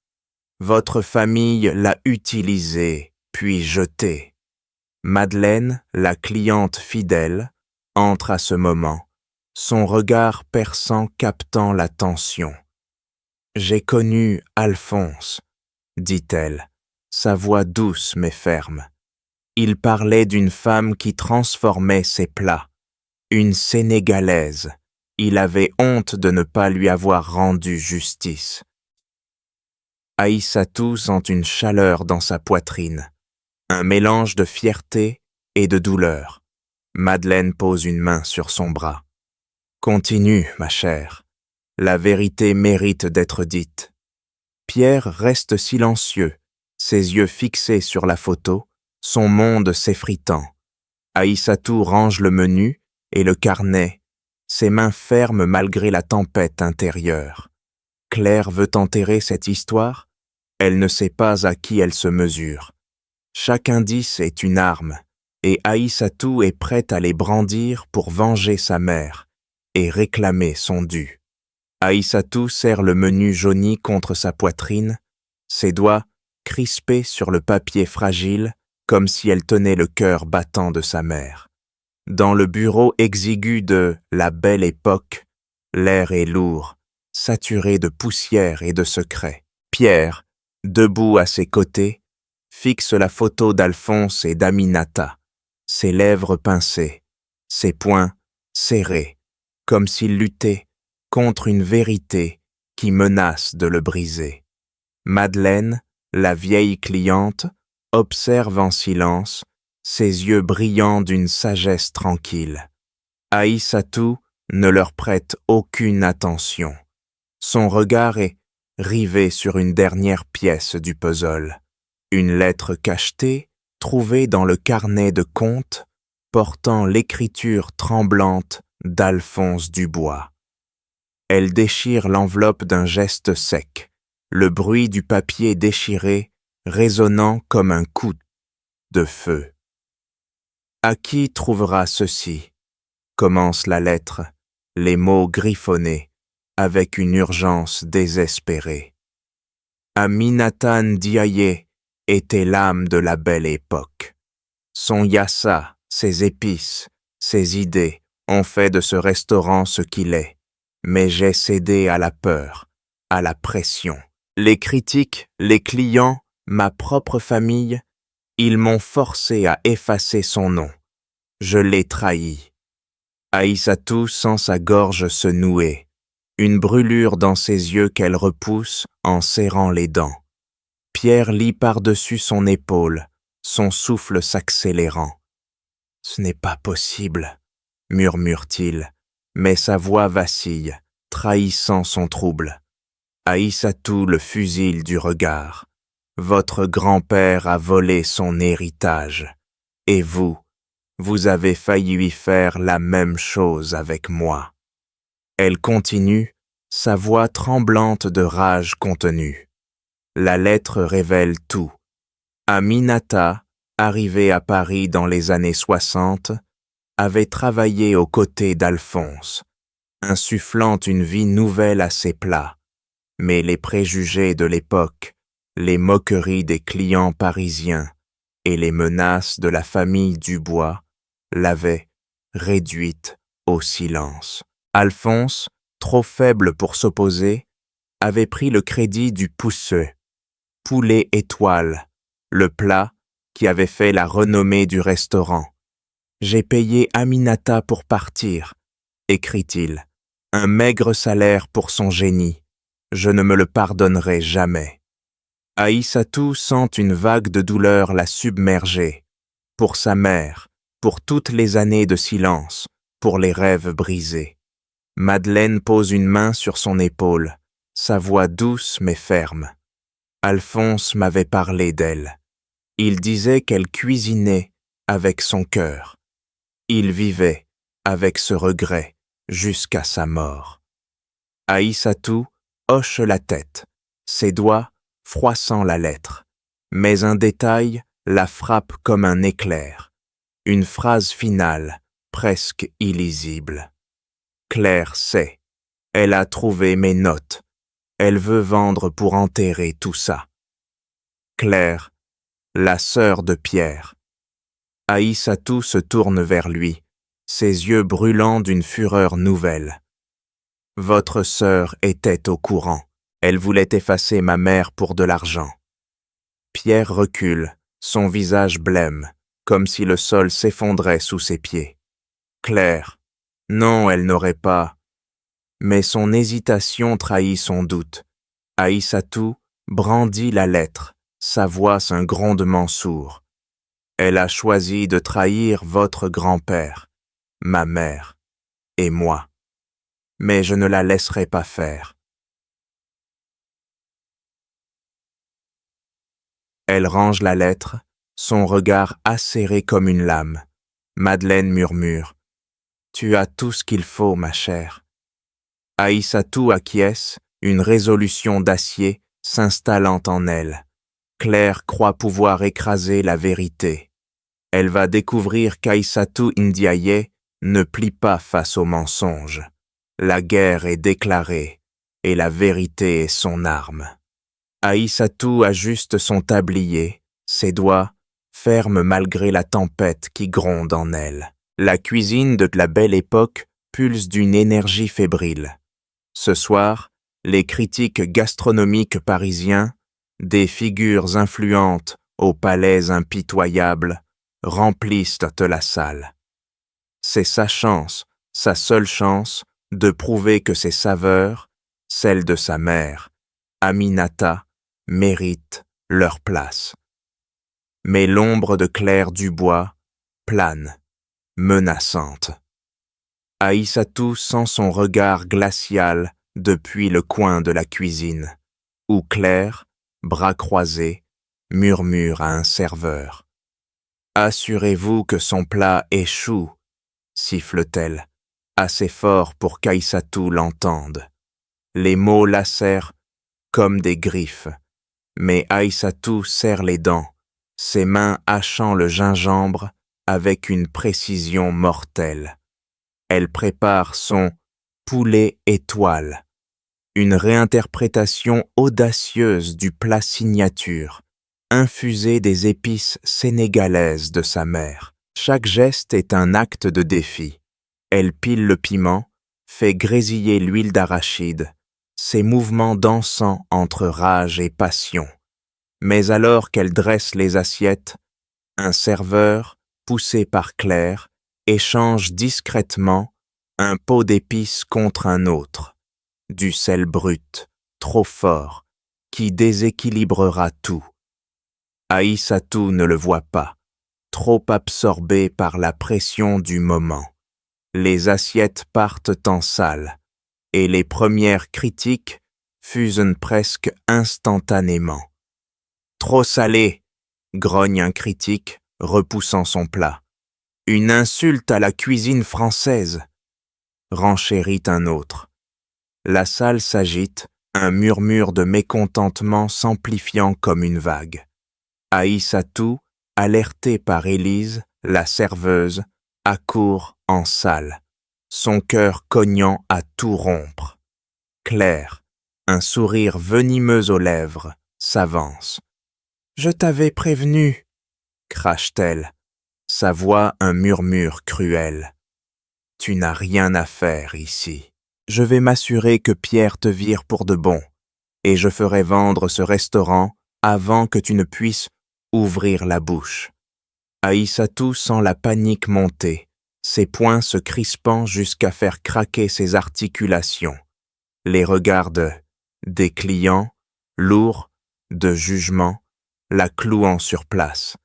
Votre famille l'a utilisé, puis jeté. Madeleine, la cliente fidèle, entre à ce moment, son regard perçant captant la tension. « J'ai connu Alphonse, » dit-elle, sa voix douce mais ferme. Il parlait d'une femme qui transformait ses plats, une Sénégalaise. Il avait honte de ne pas lui avoir rendu justice. Aïssatou sent une chaleur dans sa poitrine, un mélange de fierté et de douleur. Madeleine pose une main sur son bras. « Continue, ma chère. La vérité mérite d'être dite. » Pierre reste silencieux, ses yeux fixés sur la photo, son monde s'effritant. Aïssatou range le menu et le carnet, ses mains fermes malgré la tempête intérieure. Claire veut enterrer cette histoire. Elle ne sait pas à qui elle se mesure. Chaque indice est une arme, et Aïssatou est prête à les brandir pour venger sa mère et réclamer son dû. Aïssatou serre le menu jauni contre sa poitrine, ses doigts crispés sur le papier fragile, comme si elle tenait le cœur battant de sa mère. Dans le bureau exigu de la belle époque, l'air est lourd, saturé de poussière et de secrets. Pierre, debout à ses côtés, fixe la photo d'Alphonse et d'Aminata, ses lèvres pincées, ses poings serrés, comme s'il luttait contre une vérité qui menace de le briser. Madeleine, la vieille cliente, observe en silence, ses yeux brillants d'une sagesse tranquille. Aïssatou ne leur prête aucune attention. Son regard est rivé sur une dernière pièce du puzzle, une lettre cachetée trouvée dans le carnet de comptes portant l'écriture tremblante d'Alphonse Dubois. Elle déchire l'enveloppe d'un geste sec, le bruit du papier déchiré résonnant comme un coup de feu. « À qui trouvera ceci ?» commence la lettre, les mots griffonnés, avec une urgence désespérée. Aminata Ndiaye était l'âme de la belle époque. Son yassa, ses épices, ses idées ont fait de ce restaurant ce qu'il est, mais j'ai cédé à la peur, à la pression. Les critiques, les clients, ma propre famille, ils m'ont forcé à effacer son nom. Je l'ai trahi. Aïssatou sent sa gorge se nouer, une brûlure dans ses yeux qu'elle repousse en serrant les dents. Pierre lit par-dessus son épaule, son souffle s'accélérant. « Ce n'est pas possible », murmure-t-il, mais sa voix vacille, trahissant son trouble. Aïssatou le fusille du regard. Votre grand-père a volé son héritage, et vous avez failli lui faire la même chose avec moi. Elle continue, sa voix tremblante de rage contenue. La lettre révèle tout. Aminata, arrivée à Paris dans les années 60, avait travaillé aux côtés d'Alphonse, insufflant une vie nouvelle à ses plats. Mais les préjugés de l'époque, les moqueries des clients parisiens et les menaces de la famille Dubois l'avaient réduite au silence. Alphonse, trop faible pour s'opposer, avait pris le crédit du pousseux, poulet étoile, le plat qui avait fait la renommée du restaurant. « J'ai payé Aminata pour partir », écrit-il, « un maigre salaire pour son génie. Je ne me le pardonnerai jamais. » Aïssatou sent une vague de douleur la submerger. Pour sa mère, pour toutes les années de silence, pour les rêves brisés. Madeleine pose une main sur son épaule, sa voix douce mais ferme. Alphonse m'avait parlé d'elle. Il disait qu'elle cuisinait avec son cœur. Il vivait avec ce regret jusqu'à sa mort. Aïssatou hoche la tête, ses doigts froissant la lettre. Mais un détail la frappe comme un éclair. Une phrase finale, presque illisible. Claire sait. Elle a trouvé mes notes. Elle veut vendre pour enterrer tout ça. Claire, la sœur de Pierre. Aïssatou se tourne vers lui, ses yeux brûlants d'une fureur nouvelle. Votre sœur était au courant. Elle voulait effacer ma mère pour de l'argent. Pierre recule, son visage blême, comme si le sol s'effondrait sous ses pieds. Claire, non, elle n'aurait pas. Mais son hésitation trahit son doute. Aïssatou brandit la lettre, sa voix un grondement sourd. Elle a choisi de trahir votre grand-père, ma mère et moi. Mais je ne la laisserai pas faire. Elle range la lettre, son regard acéré comme une lame. Madeleine murmure. « Tu as tout ce qu'il faut, ma chère. » Aïssatou acquiesce, une résolution d'acier s'installant en elle. Claire croit pouvoir écraser la vérité. Elle va découvrir qu'Aïssatou Ndiaye ne plie pas face au mensonge. La guerre est déclarée et la vérité est son arme. Aïssatou ajuste son tablier, ses doigts fermes malgré la tempête qui gronde en elle. La cuisine de la belle époque pulse d'une énergie fébrile. Ce soir, les critiques gastronomiques parisiens, des figures influentes aux palais impitoyables, remplissent la salle. C'est sa chance, sa seule chance, de prouver que ses saveurs, celles de sa mère, Aminata, méritent leur place. Mais l'ombre de Claire Dubois plane, menaçante. Aïssatou sent son regard glacial depuis le coin de la cuisine, où Claire, bras croisés, murmure à un serveur. « Assurez-vous que son plat échoue », siffle-t-elle, assez fort pour qu'Aïssatou l'entende. Les mots lacèrent comme des griffes, mais Aïssatou serre les dents, ses mains hachant le gingembre avec une précision mortelle. Elle prépare son poulet étoile, une réinterprétation audacieuse du plat signature, infusé des épices sénégalaises de sa mère. Chaque geste est un acte de défi. Elle pile le piment, fait grésiller l'huile d'arachide, ses mouvements dansant entre rage et passion. Mais alors qu'elle dresse les assiettes, un serveur, poussé par Claire, échange discrètement un pot d'épices contre un autre, du sel brut, trop fort, qui déséquilibrera tout. Aïssatou ne le voit pas, trop absorbée par la pression du moment. Les assiettes partent en salle, et les premières critiques fusent presque instantanément. « Trop salé !» grogne un critique, repoussant son plat. « Une insulte à la cuisine française !» renchérit un autre. La salle s'agite, un murmure de mécontentement s'amplifiant comme une vague. Aïssatou, alertée par Élise, la serveuse, accourt en salle, son cœur cognant à tout rompre. Claire, un sourire venimeux aux lèvres, s'avance. « Je t'avais prévenu !» crache-t-elle, sa voix un murmure cruel. « Tu n'as rien à faire ici. Je vais m'assurer que Pierre te vire pour de bon, et je ferai vendre ce restaurant avant que tu ne puisses ouvrir la bouche. » Aïssatou sent la panique monter, ses poings se crispant jusqu'à faire craquer ses articulations. Les regards des clients, lourds, de jugement, la clouant sur place.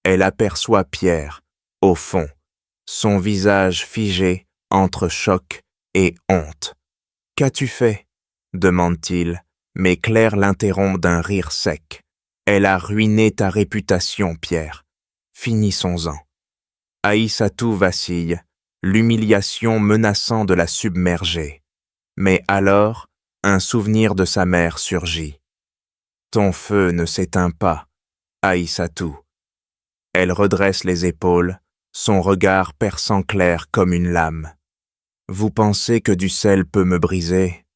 Elle aperçoit Pierre, au fond, son visage figé entre choc et honte. « Qu'as-tu fait ?» demande-t-il, mais Claire l'interrompt d'un rire sec. « Elle a ruiné ta réputation, Pierre. Finissons-en. » Aïssatou vacille, l'humiliation menaçant de la submerger. Mais alors, un souvenir de sa mère surgit. « Ton feu ne s'éteint pas, Aïssatou. » Elle redresse les épaules, son regard perçant Claire comme une lame. « Vous pensez que du sel peut me briser ?»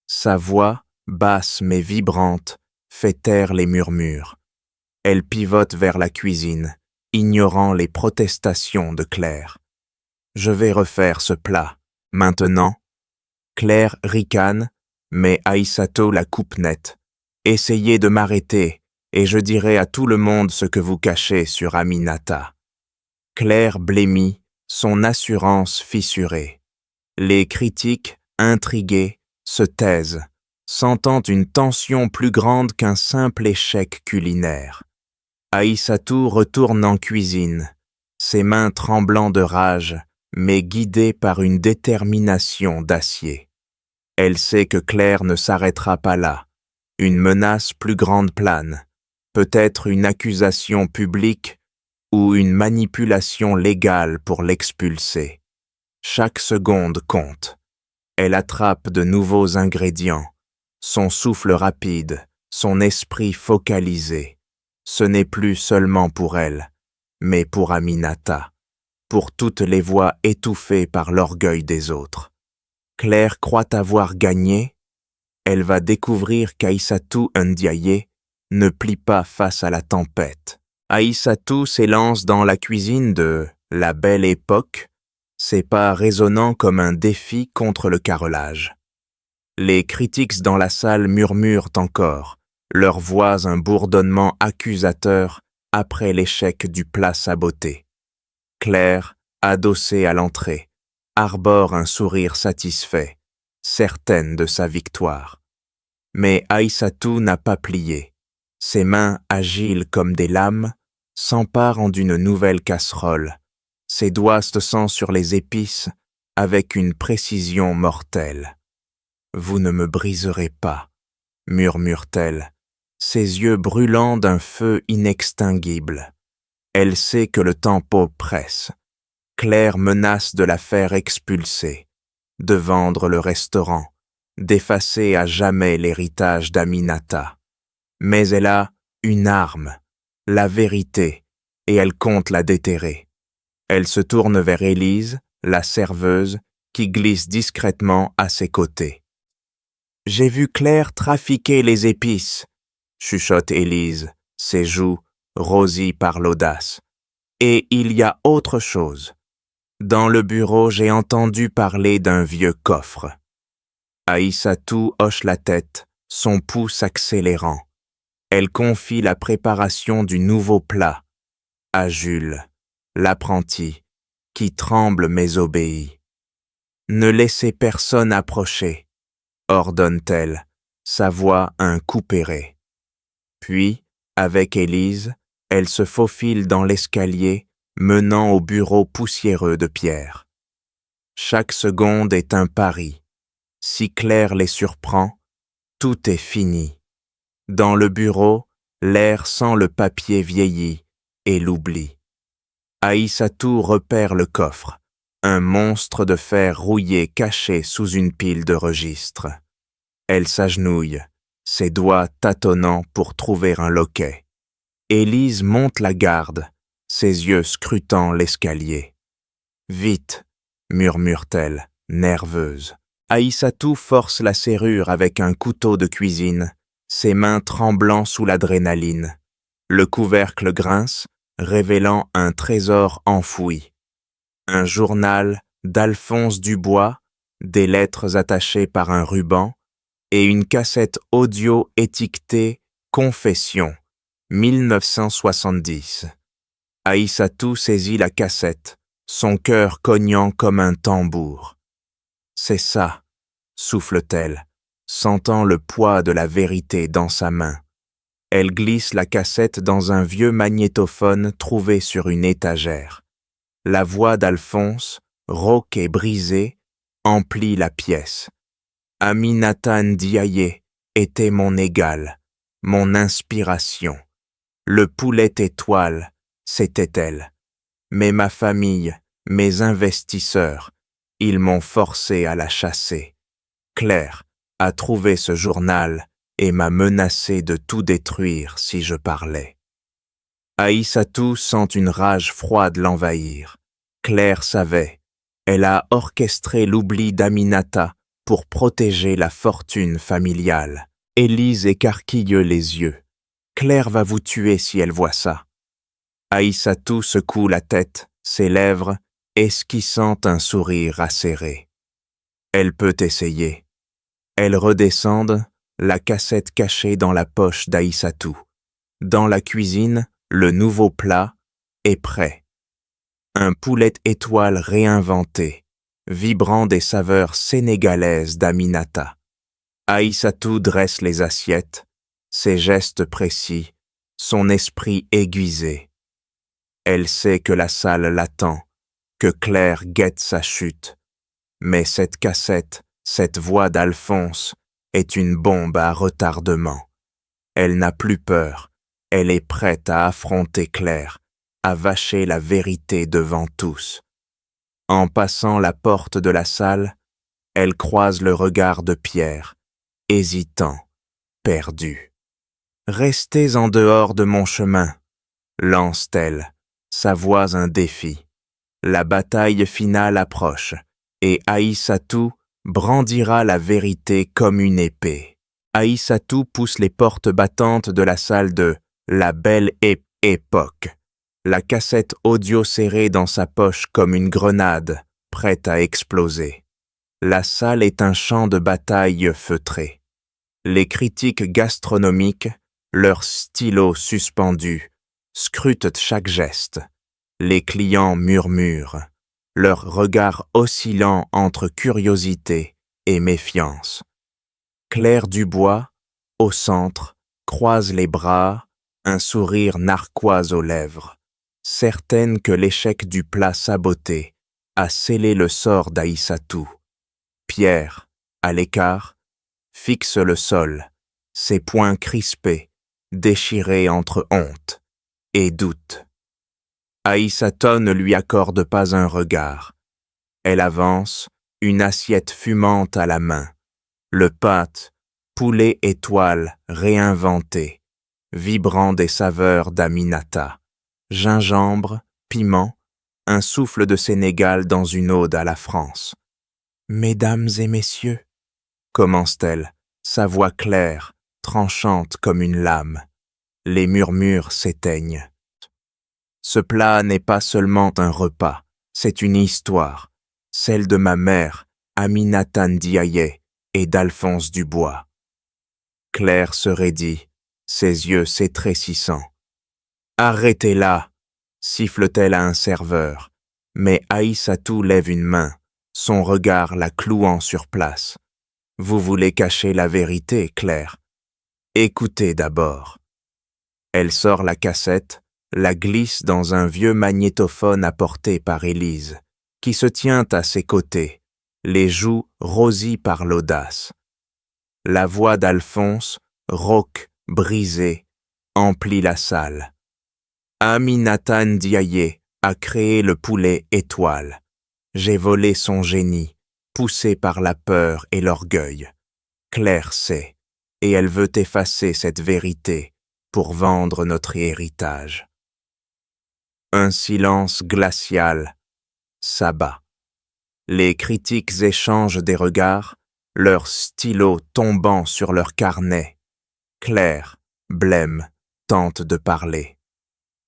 Sa voix, basse mais vibrante, fait taire les murmures. Elle pivote vers la cuisine, ignorant les protestations de Claire. « Je vais refaire ce plat, maintenant. » Claire ricane, mais Aïssatou la coupe net. « Essayez de m'arrêter, et je dirai à tout le monde ce que vous cachez sur Aminata. » Claire blêmit, son assurance fissurée. Les critiques, intrigués, se taisent, sentant une tension plus grande qu'un simple échec culinaire. Aïssatou retourne en cuisine, ses mains tremblant de rage, mais guidée par une détermination d'acier. Elle sait que Claire ne s'arrêtera pas là. Une menace plus grande plane, peut-être une accusation publique ou une manipulation légale pour l'expulser. Chaque seconde compte. Elle attrape de nouveaux ingrédients, son souffle rapide, son esprit focalisé. Ce n'est plus seulement pour elle, mais pour Aminata, pour toutes les voix étouffées par l'orgueil des autres. Claire croit avoir gagné. Elle va découvrir qu'Aïssatou Ndiaye ne plie pas face à la tempête. Aïssatou s'élance dans la cuisine de la Belle Époque, ses pas résonnant comme un défi contre le carrelage. Les critiques dans la salle murmurent encore, leurs voix un bourdonnement accusateur après l'échec du plat saboté. Claire adossée à l'entrée, arbore un sourire satisfait, certaine de sa victoire. Mais Aïssatou n'a pas plié. Ses mains, agiles comme des lames, s'emparent d'une nouvelle casserole. Ses doigts se sentent sur les épices avec une précision mortelle. « Vous ne me briserez pas », murmure-t-elle, ses yeux brûlants d'un feu inextinguible. Elle sait que le tempo presse. Claire menace de la faire expulser, de vendre le restaurant, d'effacer à jamais l'héritage d'Aminata. Mais elle a une arme, la vérité, et elle compte la déterrer. Elle se tourne vers Élise, la serveuse, qui glisse discrètement à ses côtés. « J'ai vu Claire trafiquer les épices », chuchote Élise, ses joues rosies par l'audace. « Et il y a autre chose. Dans le bureau, j'ai entendu parler d'un vieux coffre. » Aïssatou hoche la tête, son pouls s'accélérant. Elle confie la préparation du nouveau plat à Jules, l'apprenti, qui tremble mais obéit. « Ne laissez personne approcher, » ordonne-t-elle, sa voix un couperet. Puis, avec Élise, elle se faufile dans l'escalier menant au bureau poussiéreux de Pierre. Chaque seconde est un pari. Si Claire les surprend, tout est fini. Dans le bureau, l'air sent le papier vieilli et l'oubli. Aïssatou repère le coffre, un monstre de fer rouillé caché sous une pile de registres. Elle s'agenouille, ses doigts tâtonnant pour trouver un loquet. Élise monte la garde, ses yeux scrutant l'escalier. « Vite !» murmure-t-elle, nerveuse. Aïssatou force la serrure avec un couteau de cuisine, ses mains tremblant sous l'adrénaline. Le couvercle grince, révélant un trésor enfoui. Un journal d'Alphonse Dubois, des lettres attachées par un ruban et une cassette audio étiquetée « Confession » 1970. Aïssatou saisit la cassette, son cœur cognant comme un tambour. « C'est ça », souffle-t-elle, sentant le poids de la vérité dans sa main. Elle glisse la cassette dans un vieux magnétophone trouvé sur une étagère. La voix d'Alphonse, rauque et brisée, emplit la pièce. « Aminata Ndiaye était mon égal, mon inspiration. Le poulet étoile, c'était elle. Mais ma famille, mes investisseurs, ils m'ont forcé à la chasser. Claire a trouvé ce journal et m'a menacé de tout détruire si je parlais. » Aïssatou sent une rage froide l'envahir. Claire savait. Elle a orchestré l'oubli d'Aminata pour protéger la fortune familiale. Élise écarquille les yeux. Claire va vous tuer si elle voit ça. Aïssatou secoue la tête, ses lèvres esquissant un sourire acéré. Elle peut essayer. Elles redescendent, la cassette cachée dans la poche d'Aïssatou. Dans la cuisine, le nouveau plat est prêt. Un poulet étoile réinventé, vibrant des saveurs sénégalaises d'Aminata. Aïssatou dresse les assiettes, ses gestes précis, son esprit aiguisé. Elle sait que la salle l'attend, que Claire guette sa chute. Mais cette cassette, cette voix d'Alphonse, est une bombe à retardement. Elle n'a plus peur, elle est prête à affronter Claire, à vacher la vérité devant tous. En passant la porte de la salle, elle croise le regard de Pierre, hésitant, perdu. « Restez en dehors de mon chemin », lance-t-elle, sa voix un défi. La bataille finale approche, et Aïssatou brandira la vérité comme une épée. Aïssatou pousse les portes battantes de la salle de « La Belle Époque », la cassette audio serrée dans sa poche comme une grenade, prête à exploser. La salle est un champ de bataille feutré. Les critiques gastronomiques, leurs stylos suspendus, scrutent chaque geste. Les clients murmurent. leur regard oscillant entre curiosité et méfiance. Claire Dubois, au centre, croise les bras, un sourire narquois aux lèvres, certaine que l'échec du plat saboté a scellé le sort d'Aïssatou. Pierre, à l'écart, fixe le sol, ses poings crispés, déchirés entre honte et doute. Aïssata ne lui accorde pas un regard. Elle avance, une assiette fumante à la main. Le pâte, poulet étoile réinventé, vibrant des saveurs d'Aminata. Gingembre, piment, un souffle de Sénégal dans une ode à la France. « Mesdames et messieurs » commence-t-elle, sa voix claire, tranchante comme une lame. Les murmures s'éteignent. Ce plat n'est pas seulement un repas, c'est une histoire, celle de ma mère, Aminata Ndiaye, et d'Alphonse Dubois. Claire se raidit, ses yeux s'étrécissant. « Arrêtez-la » siffle-t-elle à un serveur, mais Aïssatou lève une main, son regard la clouant sur place. « Vous voulez cacher la vérité, Claire. Écoutez d'abord. » Elle sort la cassette, la glisse dans un vieux magnétophone apporté par Élise, qui se tient à ses côtés, les joues rosies par l'audace. La voix d'Alphonse, rauque, brisée, emplit la salle. Aminata Ndiaye a créé le poulet étoile. J'ai volé son génie, poussé par la peur et l'orgueil. Claire sait, et elle veut effacer cette vérité pour vendre notre héritage. Un silence glacial s'abat. Les critiques échangent des regards, leurs stylos tombant sur leurs carnets. Claire, blême, tente de parler.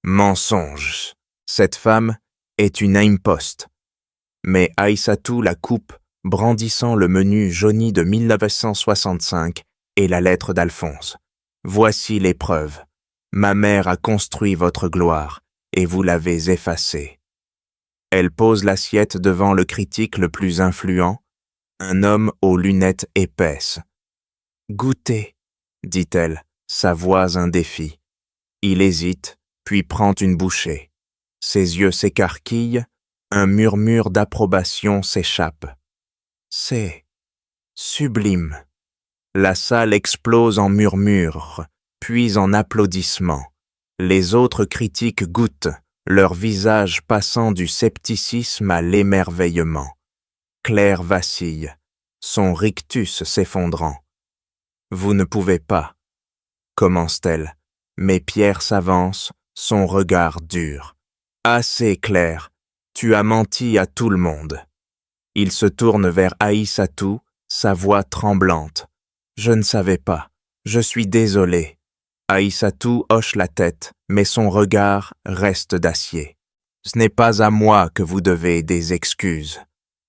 Mensonge. Cette femme est une imposte. Mais Aïssatou la coupe, brandissant le menu jauni de 1965 et la lettre d'Alphonse. Voici les preuves. Ma mère a construit votre gloire, et vous l'avez effacée. Elle pose l'assiette devant le critique le plus influent, un homme aux lunettes épaisses. « Goûtez » dit-elle, sa voix un défi. Il hésite, puis prend une bouchée. Ses yeux s'écarquillent, un murmure d'approbation s'échappe. C'est sublime. La salle explose en murmures, puis en applaudissements. Les autres critiques goûtent, leur visage passant du scepticisme à l'émerveillement. Claire vacille, son rictus s'effondrant. « Vous ne pouvez pas » commence-t-elle, mais Pierre s'avance, son regard dur. « Assez, Claire, tu as menti à tout le monde. » Il se tourne vers Aïssatou, sa voix tremblante. « Je ne savais pas, je suis désolé. » Aïssatou hoche la tête, mais son regard reste d'acier. « Ce n'est pas à moi que vous devez des excuses,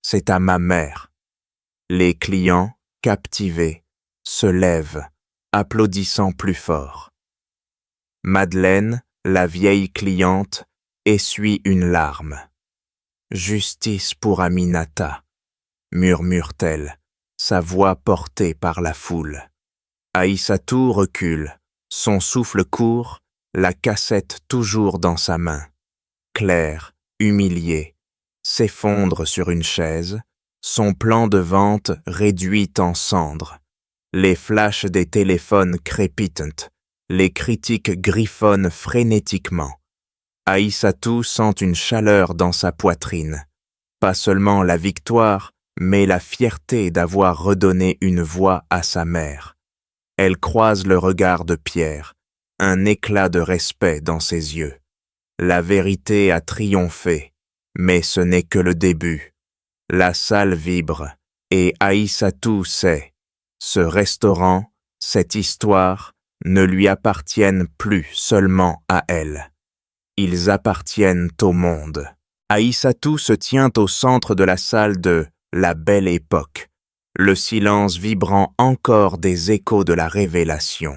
c'est à ma mère. » Les clients, captivés, se lèvent, applaudissant plus fort. Madeleine, la vieille cliente, essuie une larme. « Justice pour Aminata » murmure-t-elle, sa voix portée par la foule. Aïssatou recule, son souffle court, la cassette toujours dans sa main. Claire, humiliée, s'effondre sur une chaise, son plan de vente réduit en cendres. Les flashs des téléphones crépitent, les critiques griffonnent frénétiquement. Aïssatou sent une chaleur dans sa poitrine. Pas seulement la victoire, mais la fierté d'avoir redonné une voix à sa mère. Elle croise le regard de Pierre, un éclat de respect dans ses yeux. La vérité a triomphé, mais ce n'est que le début. La salle vibre, et Aïssatou sait, ce restaurant, cette histoire, ne lui appartiennent plus seulement à elle. Ils appartiennent au monde. Aïssatou se tient au centre de la salle de « La Belle Époque », le silence vibrant encore des échos de la révélation.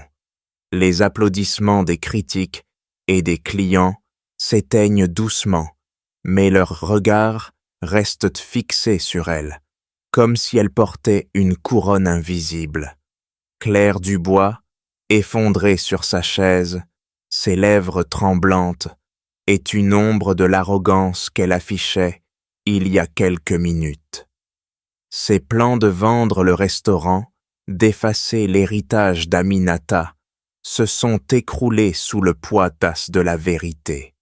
Les applaudissements des critiques et des clients s'éteignent doucement, mais leurs regards restent fixés sur elle, comme si elle portait une couronne invisible. Claire Dubois, effondrée sur sa chaise, ses lèvres tremblantes, est une ombre de l'arrogance qu'elle affichait il y a quelques minutes. Ses plans de vendre le restaurant, d'effacer l'héritage d'Aminata, se sont écroulés sous le poids de la vérité.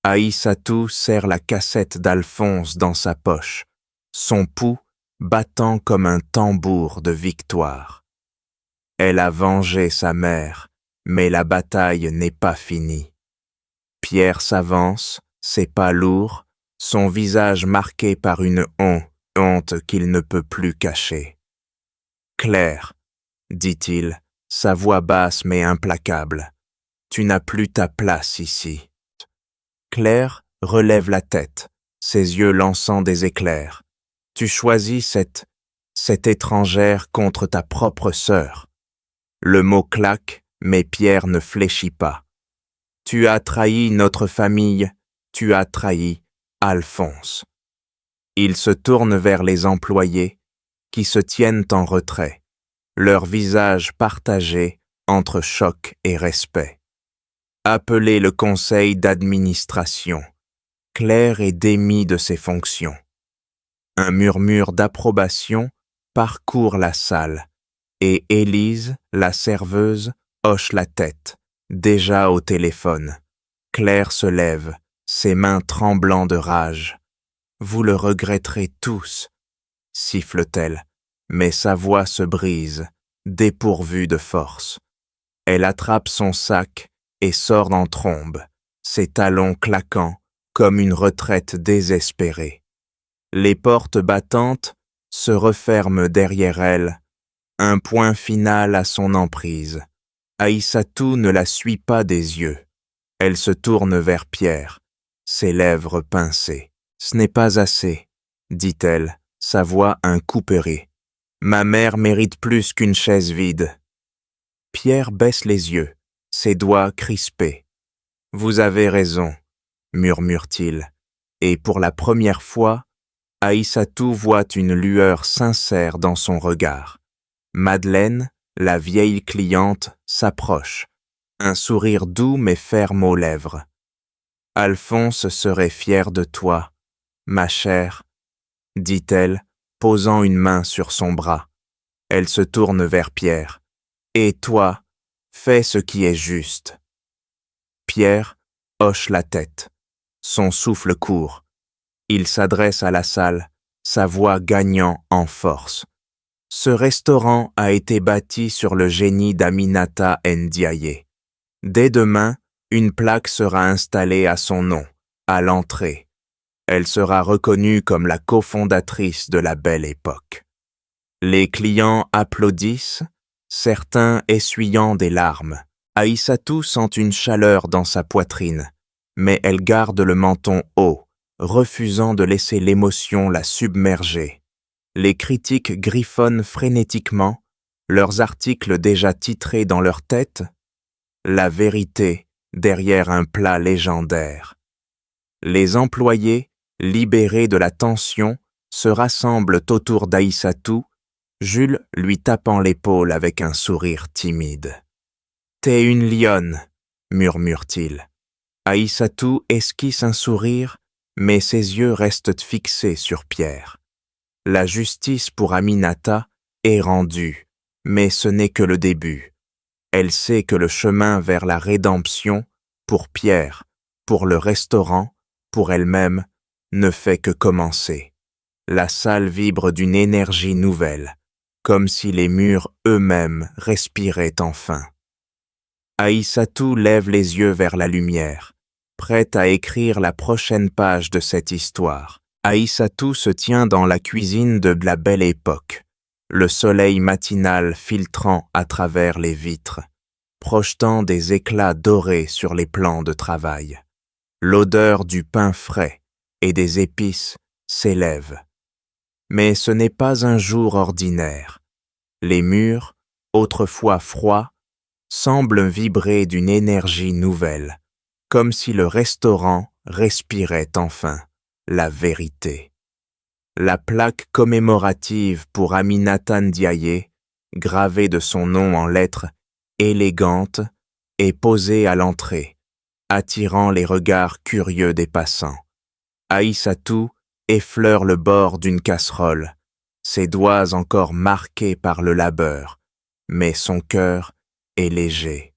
Aïssatou serre la cassette d'Alphonse dans sa poche, son pouls battant comme un tambour de victoire. Elle a vengé sa mère, mais la bataille n'est pas finie. Pierre s'avance, ses pas lourds, son visage marqué par une honte qu'il ne peut plus cacher. « Claire, dit-il, sa voix basse mais implacable, tu n'as plus ta place ici. » Claire relève la tête, ses yeux lançant des éclairs. « Tu choisis cette étrangère contre ta propre sœur. » Le mot claque, mais Pierre ne fléchit pas. « Tu as trahi notre famille, tu as trahi Alphonse. » Il se tourne vers les employés, qui se tiennent en retrait, leurs visages partagés entre choc et respect. Appelez le conseil d'administration. Claire est démis de ses fonctions. Un murmure d'approbation parcourt la salle, et Élise, la serveuse, hoche la tête, déjà au téléphone. Claire se lève, ses mains tremblant de rage. « Vous le regretterez tous, » siffle-t-elle, mais sa voix se brise, dépourvue de force. Elle attrape son sac et sort en trombe, ses talons claquant comme une retraite désespérée. Les portes battantes se referment derrière elle, un point final à son emprise. Aïssatou ne la suit pas des yeux. Elle se tourne vers Pierre, ses lèvres pincées. « Ce n'est pas assez, » dit-elle, sa voix un couperet. « Ma mère mérite plus qu'une chaise vide. » Pierre baisse les yeux, ses doigts crispés. « Vous avez raison, » murmure-t-il, et pour la première fois, Aïssatou voit une lueur sincère dans son regard. Madeleine, la vieille cliente, s'approche, un sourire doux mais ferme aux lèvres. « Alphonse serait fier de toi, ma chère, » dit-elle, posant une main sur son bras. Elle se tourne vers Pierre. « Et toi, fais ce qui est juste. » Pierre hoche la tête. Son souffle court. Il s'adresse à la salle, sa voix gagnant en force. « Ce restaurant a été bâti sur le génie d'Aminata Ndiaye. Dès demain, une plaque sera installée à son nom, à l'entrée. Elle sera reconnue comme la cofondatrice de la belle époque. » Les clients applaudissent, certains essuyant des larmes. Aïssatou sent une chaleur dans sa poitrine, mais elle garde le menton haut, refusant de laisser l'émotion la submerger. Les critiques griffonnent frénétiquement, leurs articles déjà titrés dans leur tête. La vérité derrière un plat légendaire. Les employés, libérés de la tension, se rassemblent autour d'Aïssatou, Jules lui tapant l'épaule avec un sourire timide. « T'es une lionne, » murmure-t-il. Aïssatou esquisse un sourire, mais ses yeux restent fixés sur Pierre. La justice pour Aminata est rendue, mais ce n'est que le début. Elle sait que le chemin vers la rédemption, pour Pierre, pour le restaurant, pour elle-même, ne fait que commencer. La salle vibre d'une énergie nouvelle, comme si les murs eux-mêmes respiraient enfin. Aïssatou lève les yeux vers la lumière, prête à écrire la prochaine page de cette histoire. Aïssatou se tient dans la cuisine de la belle époque, le soleil matinal filtrant à travers les vitres, projetant des éclats dorés sur les plans de travail. L'odeur du pain frais et des épices s'élève. Mais ce n'est pas un jour ordinaire. Les murs, autrefois froids, semblent vibrer d'une énergie nouvelle, comme si le restaurant respirait enfin la vérité. La plaque commémorative pour Aminata Ndiaye, gravée de son nom en lettres élégantes, est posée à l'entrée, attirant les regards curieux des passants. Aïssatou effleure le bord d'une casserole, ses doigts encore marqués par le labeur, mais son cœur est léger.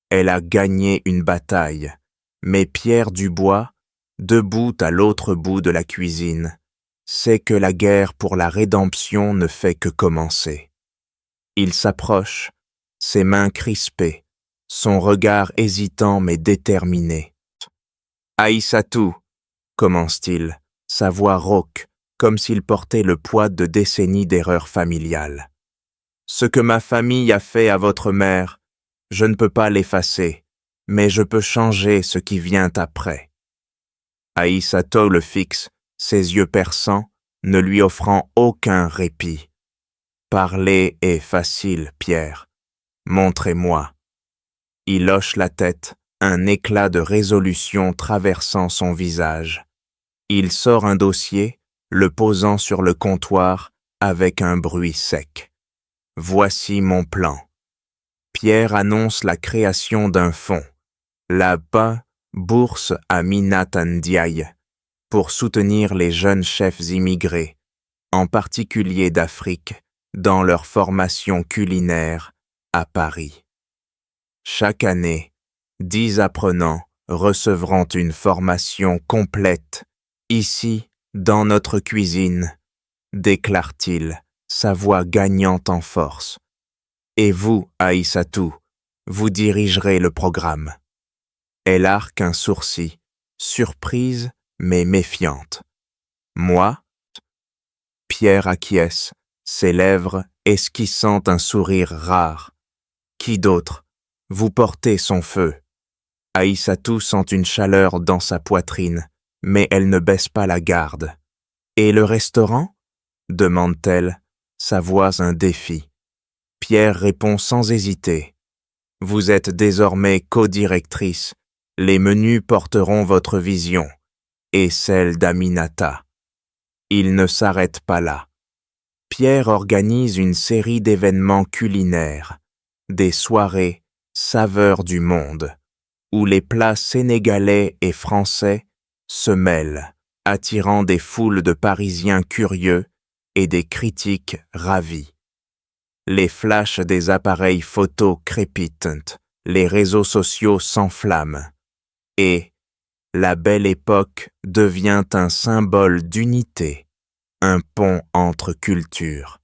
Elle a gagné une bataille, mais Pierre Dubois, debout à l'autre bout de la cuisine, sait que la guerre pour la rédemption ne fait que commencer. Il s'approche, ses mains crispées, son regard hésitant mais déterminé. « Aïssatou » commence-t-il, sa voix rauque, comme s'il portait le poids de décennies d'erreurs familiales. « Ce que ma famille a fait à votre mère, je ne peux pas l'effacer, mais je peux changer ce qui vient après. » Aïssatou le fixe, ses yeux perçants, ne lui offrant aucun répit. « Parler est facile, Pierre. Montrez-moi. » Il hoche la tête, un éclat de résolution traversant son visage. Il sort un dossier, le posant sur le comptoir avec un bruit sec. « Voici mon plan. » Pierre annonce la création d'un fonds, la Bourse Aminata Ndiaye, pour soutenir les jeunes chefs immigrés, en particulier d'Afrique, dans leur formation culinaire à Paris. Chaque année, 10 apprenants recevront une formation complète, ici, dans notre cuisine, déclare-t-il, sa voix gagnante en force. Et vous, Aïssatou, vous dirigerez le programme. Elle arque un sourcil, surprise mais méfiante. Moi? Pierre acquiesce, ses lèvres esquissant un sourire rare. Qui d'autre? Vous portez son feu. Aïssatou sent une chaleur dans sa poitrine, mais elle ne baisse pas la garde. Et le restaurant? Demande-t-elle, sa voix un défi. Pierre répond sans hésiter. Vous êtes désormais co-directrice. Les menus porteront votre vision et celle d'Aminata. Il ne s'arrête pas là. Pierre organise une série d'événements culinaires, des soirées saveurs du monde, où les plats sénégalais et français se mêlent, attirant des foules de Parisiens curieux et des critiques ravis. Les flashs des appareils photo crépitent, les réseaux sociaux s'enflamment, et la belle époque devient un symbole d'unité, un pont entre cultures.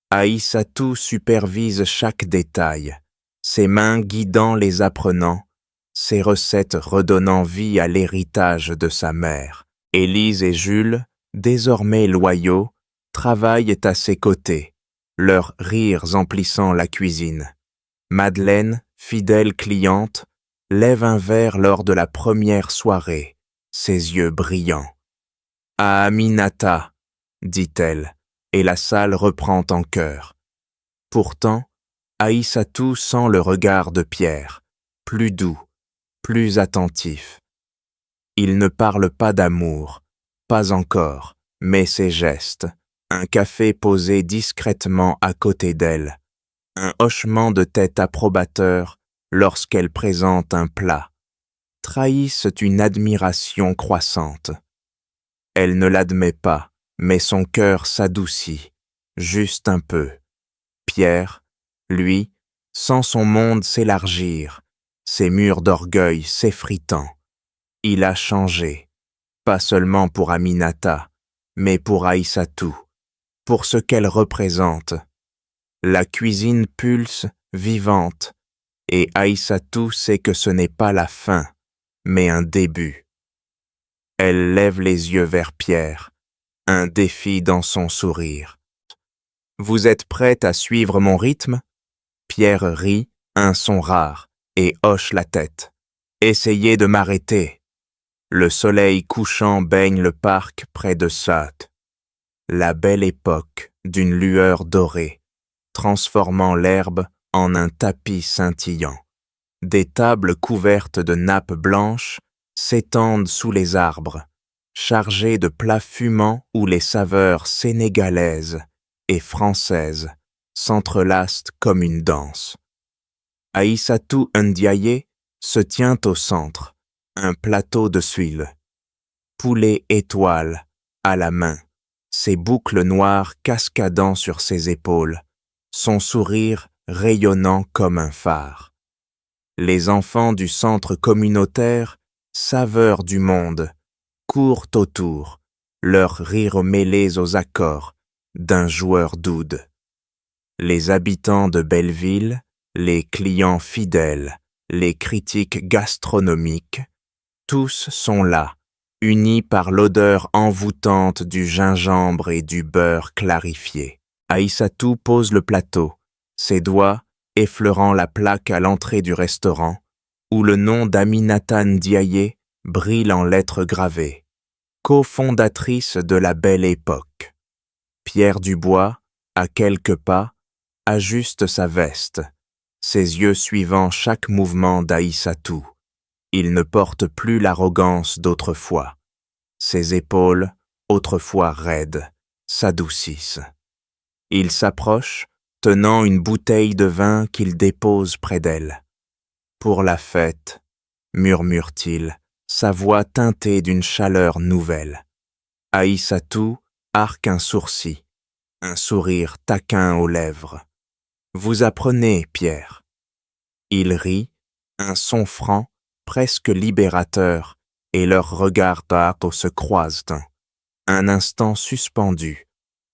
Aïssatou supervise chaque détail, ses mains guidant les apprenants, ses recettes redonnant vie à l'héritage de sa mère. Élise et Jules, désormais loyaux, travaillent à ses côtés, leurs rires emplissant la cuisine. Madeleine, fidèle cliente, lève un verre lors de la première soirée, ses yeux brillants. « À Aminata » dit-elle, et la salle reprend en chœur. Pourtant, Aïssatou sent le regard de Pierre, plus doux, plus attentif. Il ne parle pas d'amour, pas encore, mais ses gestes, un café posé discrètement à côté d'elle, un hochement de tête approbateur lorsqu'elle présente un plat, trahissent une admiration croissante. Elle ne l'admet pas, mais son cœur s'adoucit, juste un peu. Pierre, lui, sent son monde s'élargir, ses murs d'orgueil s'effritant. Il a changé, pas seulement pour Aminata, mais pour Aïssatou, pour ce qu'elle représente. La cuisine pulse, vivante, et Aïssatou sait que ce n'est pas la fin, mais un début. Elle lève les yeux vers Pierre, un défi dans son sourire. « Vous êtes prête à suivre mon rythme ?» Pierre rit, un son rare, et hoche la tête. « Essayez de m'arrêter. » Le soleil couchant baigne le parc près de Sate. La belle époque d'une lueur dorée, transformant l'herbe en un tapis scintillant. Des tables couvertes de nappes blanches s'étendent sous les arbres, chargée de plats fumants où les saveurs sénégalaises et françaises s'entrelacent comme une danse. Aïssatou Ndiaye se tient au centre, un plateau de tuiles. Poulet étoile à la main, ses boucles noires cascadant sur ses épaules, son sourire rayonnant comme un phare. Les enfants du centre communautaire, saveurs du monde, courent autour, leurs rires mêlés aux accords d'un joueur d'oud. Les habitants de Belleville, les clients fidèles, les critiques gastronomiques, tous sont là, unis par l'odeur envoûtante du gingembre et du beurre clarifié. Aïssatou pose le plateau, ses doigts effleurant la plaque à l'entrée du restaurant, où le nom d'Aminata Ndiaye brille en lettres gravées. Cofondatrice de la Belle Époque. Pierre Dubois, à quelques pas, ajuste sa veste, ses yeux suivant chaque mouvement d'Aïssatou. Il ne porte plus l'arrogance d'autrefois. Ses épaules, autrefois raides, s'adoucissent. Il s'approche, tenant une bouteille de vin qu'il dépose près d'elle. Pour la fête, murmure-t-il, sa voix teintée d'une chaleur nouvelle. Aïssatou arque un sourcil, un sourire taquin aux lèvres. Vous apprenez, Pierre. Il rit, un son franc, presque libérateur, et leurs regards d'arc se croisent. Un instant suspendu,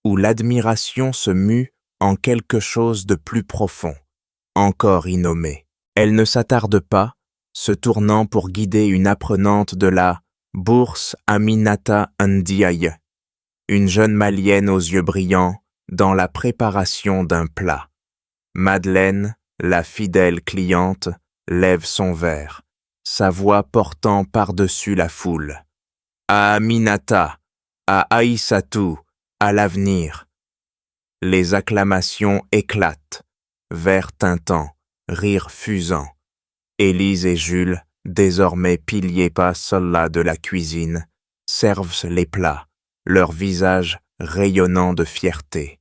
où l'admiration se mue en quelque chose de plus profond, encore innommé. Elle ne s'attarde pas, se tournant pour guider une apprenante de la bourse Aminata Ndiaye, une jeune malienne aux yeux brillants, dans la préparation d'un plat. Madeleine, la fidèle cliente, lève son verre, sa voix portant par-dessus la foule. À Aminata, à Aïssatou, à l'avenir. Les acclamations éclatent, verre tintant, rire fusant. Élise et Jules, désormais piliers pas soldats de la cuisine, servent les plats, leurs visages rayonnant de fierté.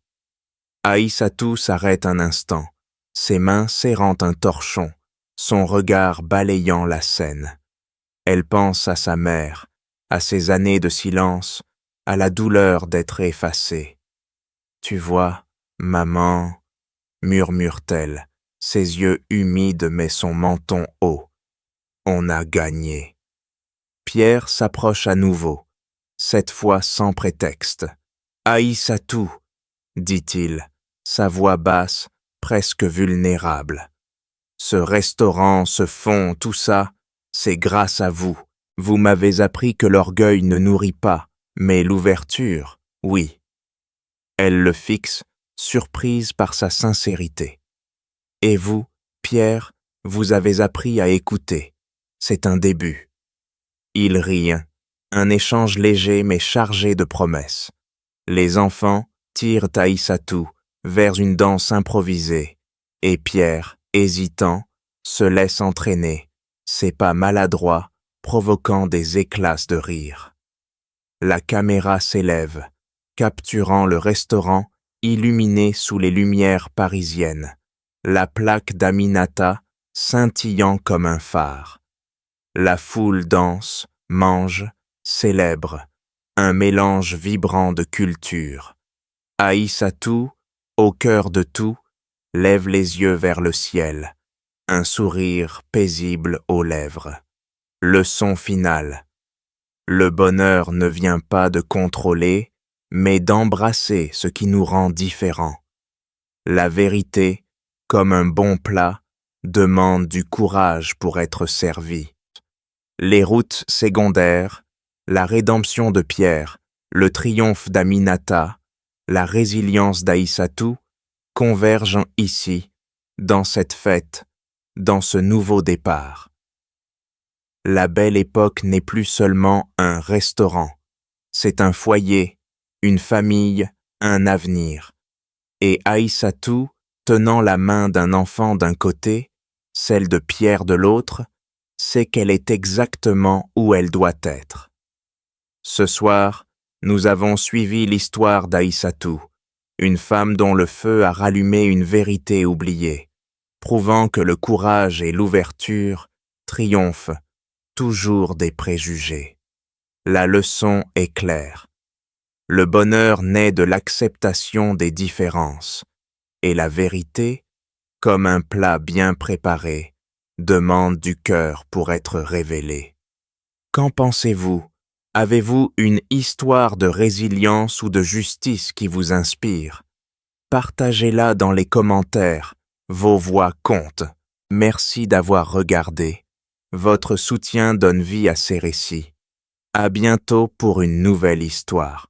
Aïssatou s'arrête un instant, ses mains serrant un torchon, son regard balayant la scène. Elle pense à sa mère, à ses années de silence, à la douleur d'être effacée. Tu vois, maman, murmure-t-elle, ses yeux humides mais son menton haut. On a gagné. Pierre s'approche à nouveau, cette fois sans prétexte. Aïssatou, dit-il, sa voix basse, presque vulnérable. Ce restaurant, ce fond, tout ça, c'est grâce à vous. Vous m'avez appris que l'orgueil ne nourrit pas, mais l'ouverture, oui. Elle le fixe, surprise par sa sincérité. Et vous, Pierre, vous avez appris à écouter. C'est un début. Il rit, un échange léger mais chargé de promesses. Les enfants tirent Aïssatou vers une danse improvisée, et Pierre, hésitant, se laisse entraîner, ses pas maladroits provoquant des éclats de rire. La caméra s'élève, capturant le restaurant illuminé sous les lumières parisiennes, la plaque d'Aminata scintillant comme un phare. La foule danse, mange, célèbre, un mélange vibrant de culture. Aïssatou, au cœur de tout, lève les yeux vers le ciel, un sourire paisible aux lèvres. Leçon finale. Le bonheur ne vient pas de contrôler, mais d'embrasser ce qui nous rend différents. La vérité, comme un bon plat, demande du courage pour être servi. Les routes secondaires, la rédemption de Pierre, le triomphe d'Aminata, la résilience d'Aïssatou convergent ici, dans cette fête, dans ce nouveau départ. La Belle Époque n'est plus seulement un restaurant, c'est un foyer, une famille, un avenir. Et Aïssatou, tenant la main d'un enfant d'un côté, celle de Pierre de l'autre, sait qu'elle est exactement où elle doit être. Ce soir, nous avons suivi l'histoire d'Aïssatou, une femme dont le feu a rallumé une vérité oubliée, prouvant que le courage et l'ouverture triomphent toujours des préjugés. La leçon est claire. Le bonheur naît de l'acceptation des différences, et la vérité, comme un plat bien préparé, demande du cœur pour être révélée. Qu'en pensez-vous? Avez-vous une histoire de résilience ou de justice qui vous inspire? Partagez-la dans les commentaires. Vos voix comptent. Merci d'avoir regardé. Votre soutien donne vie à ces récits. À bientôt pour une nouvelle histoire.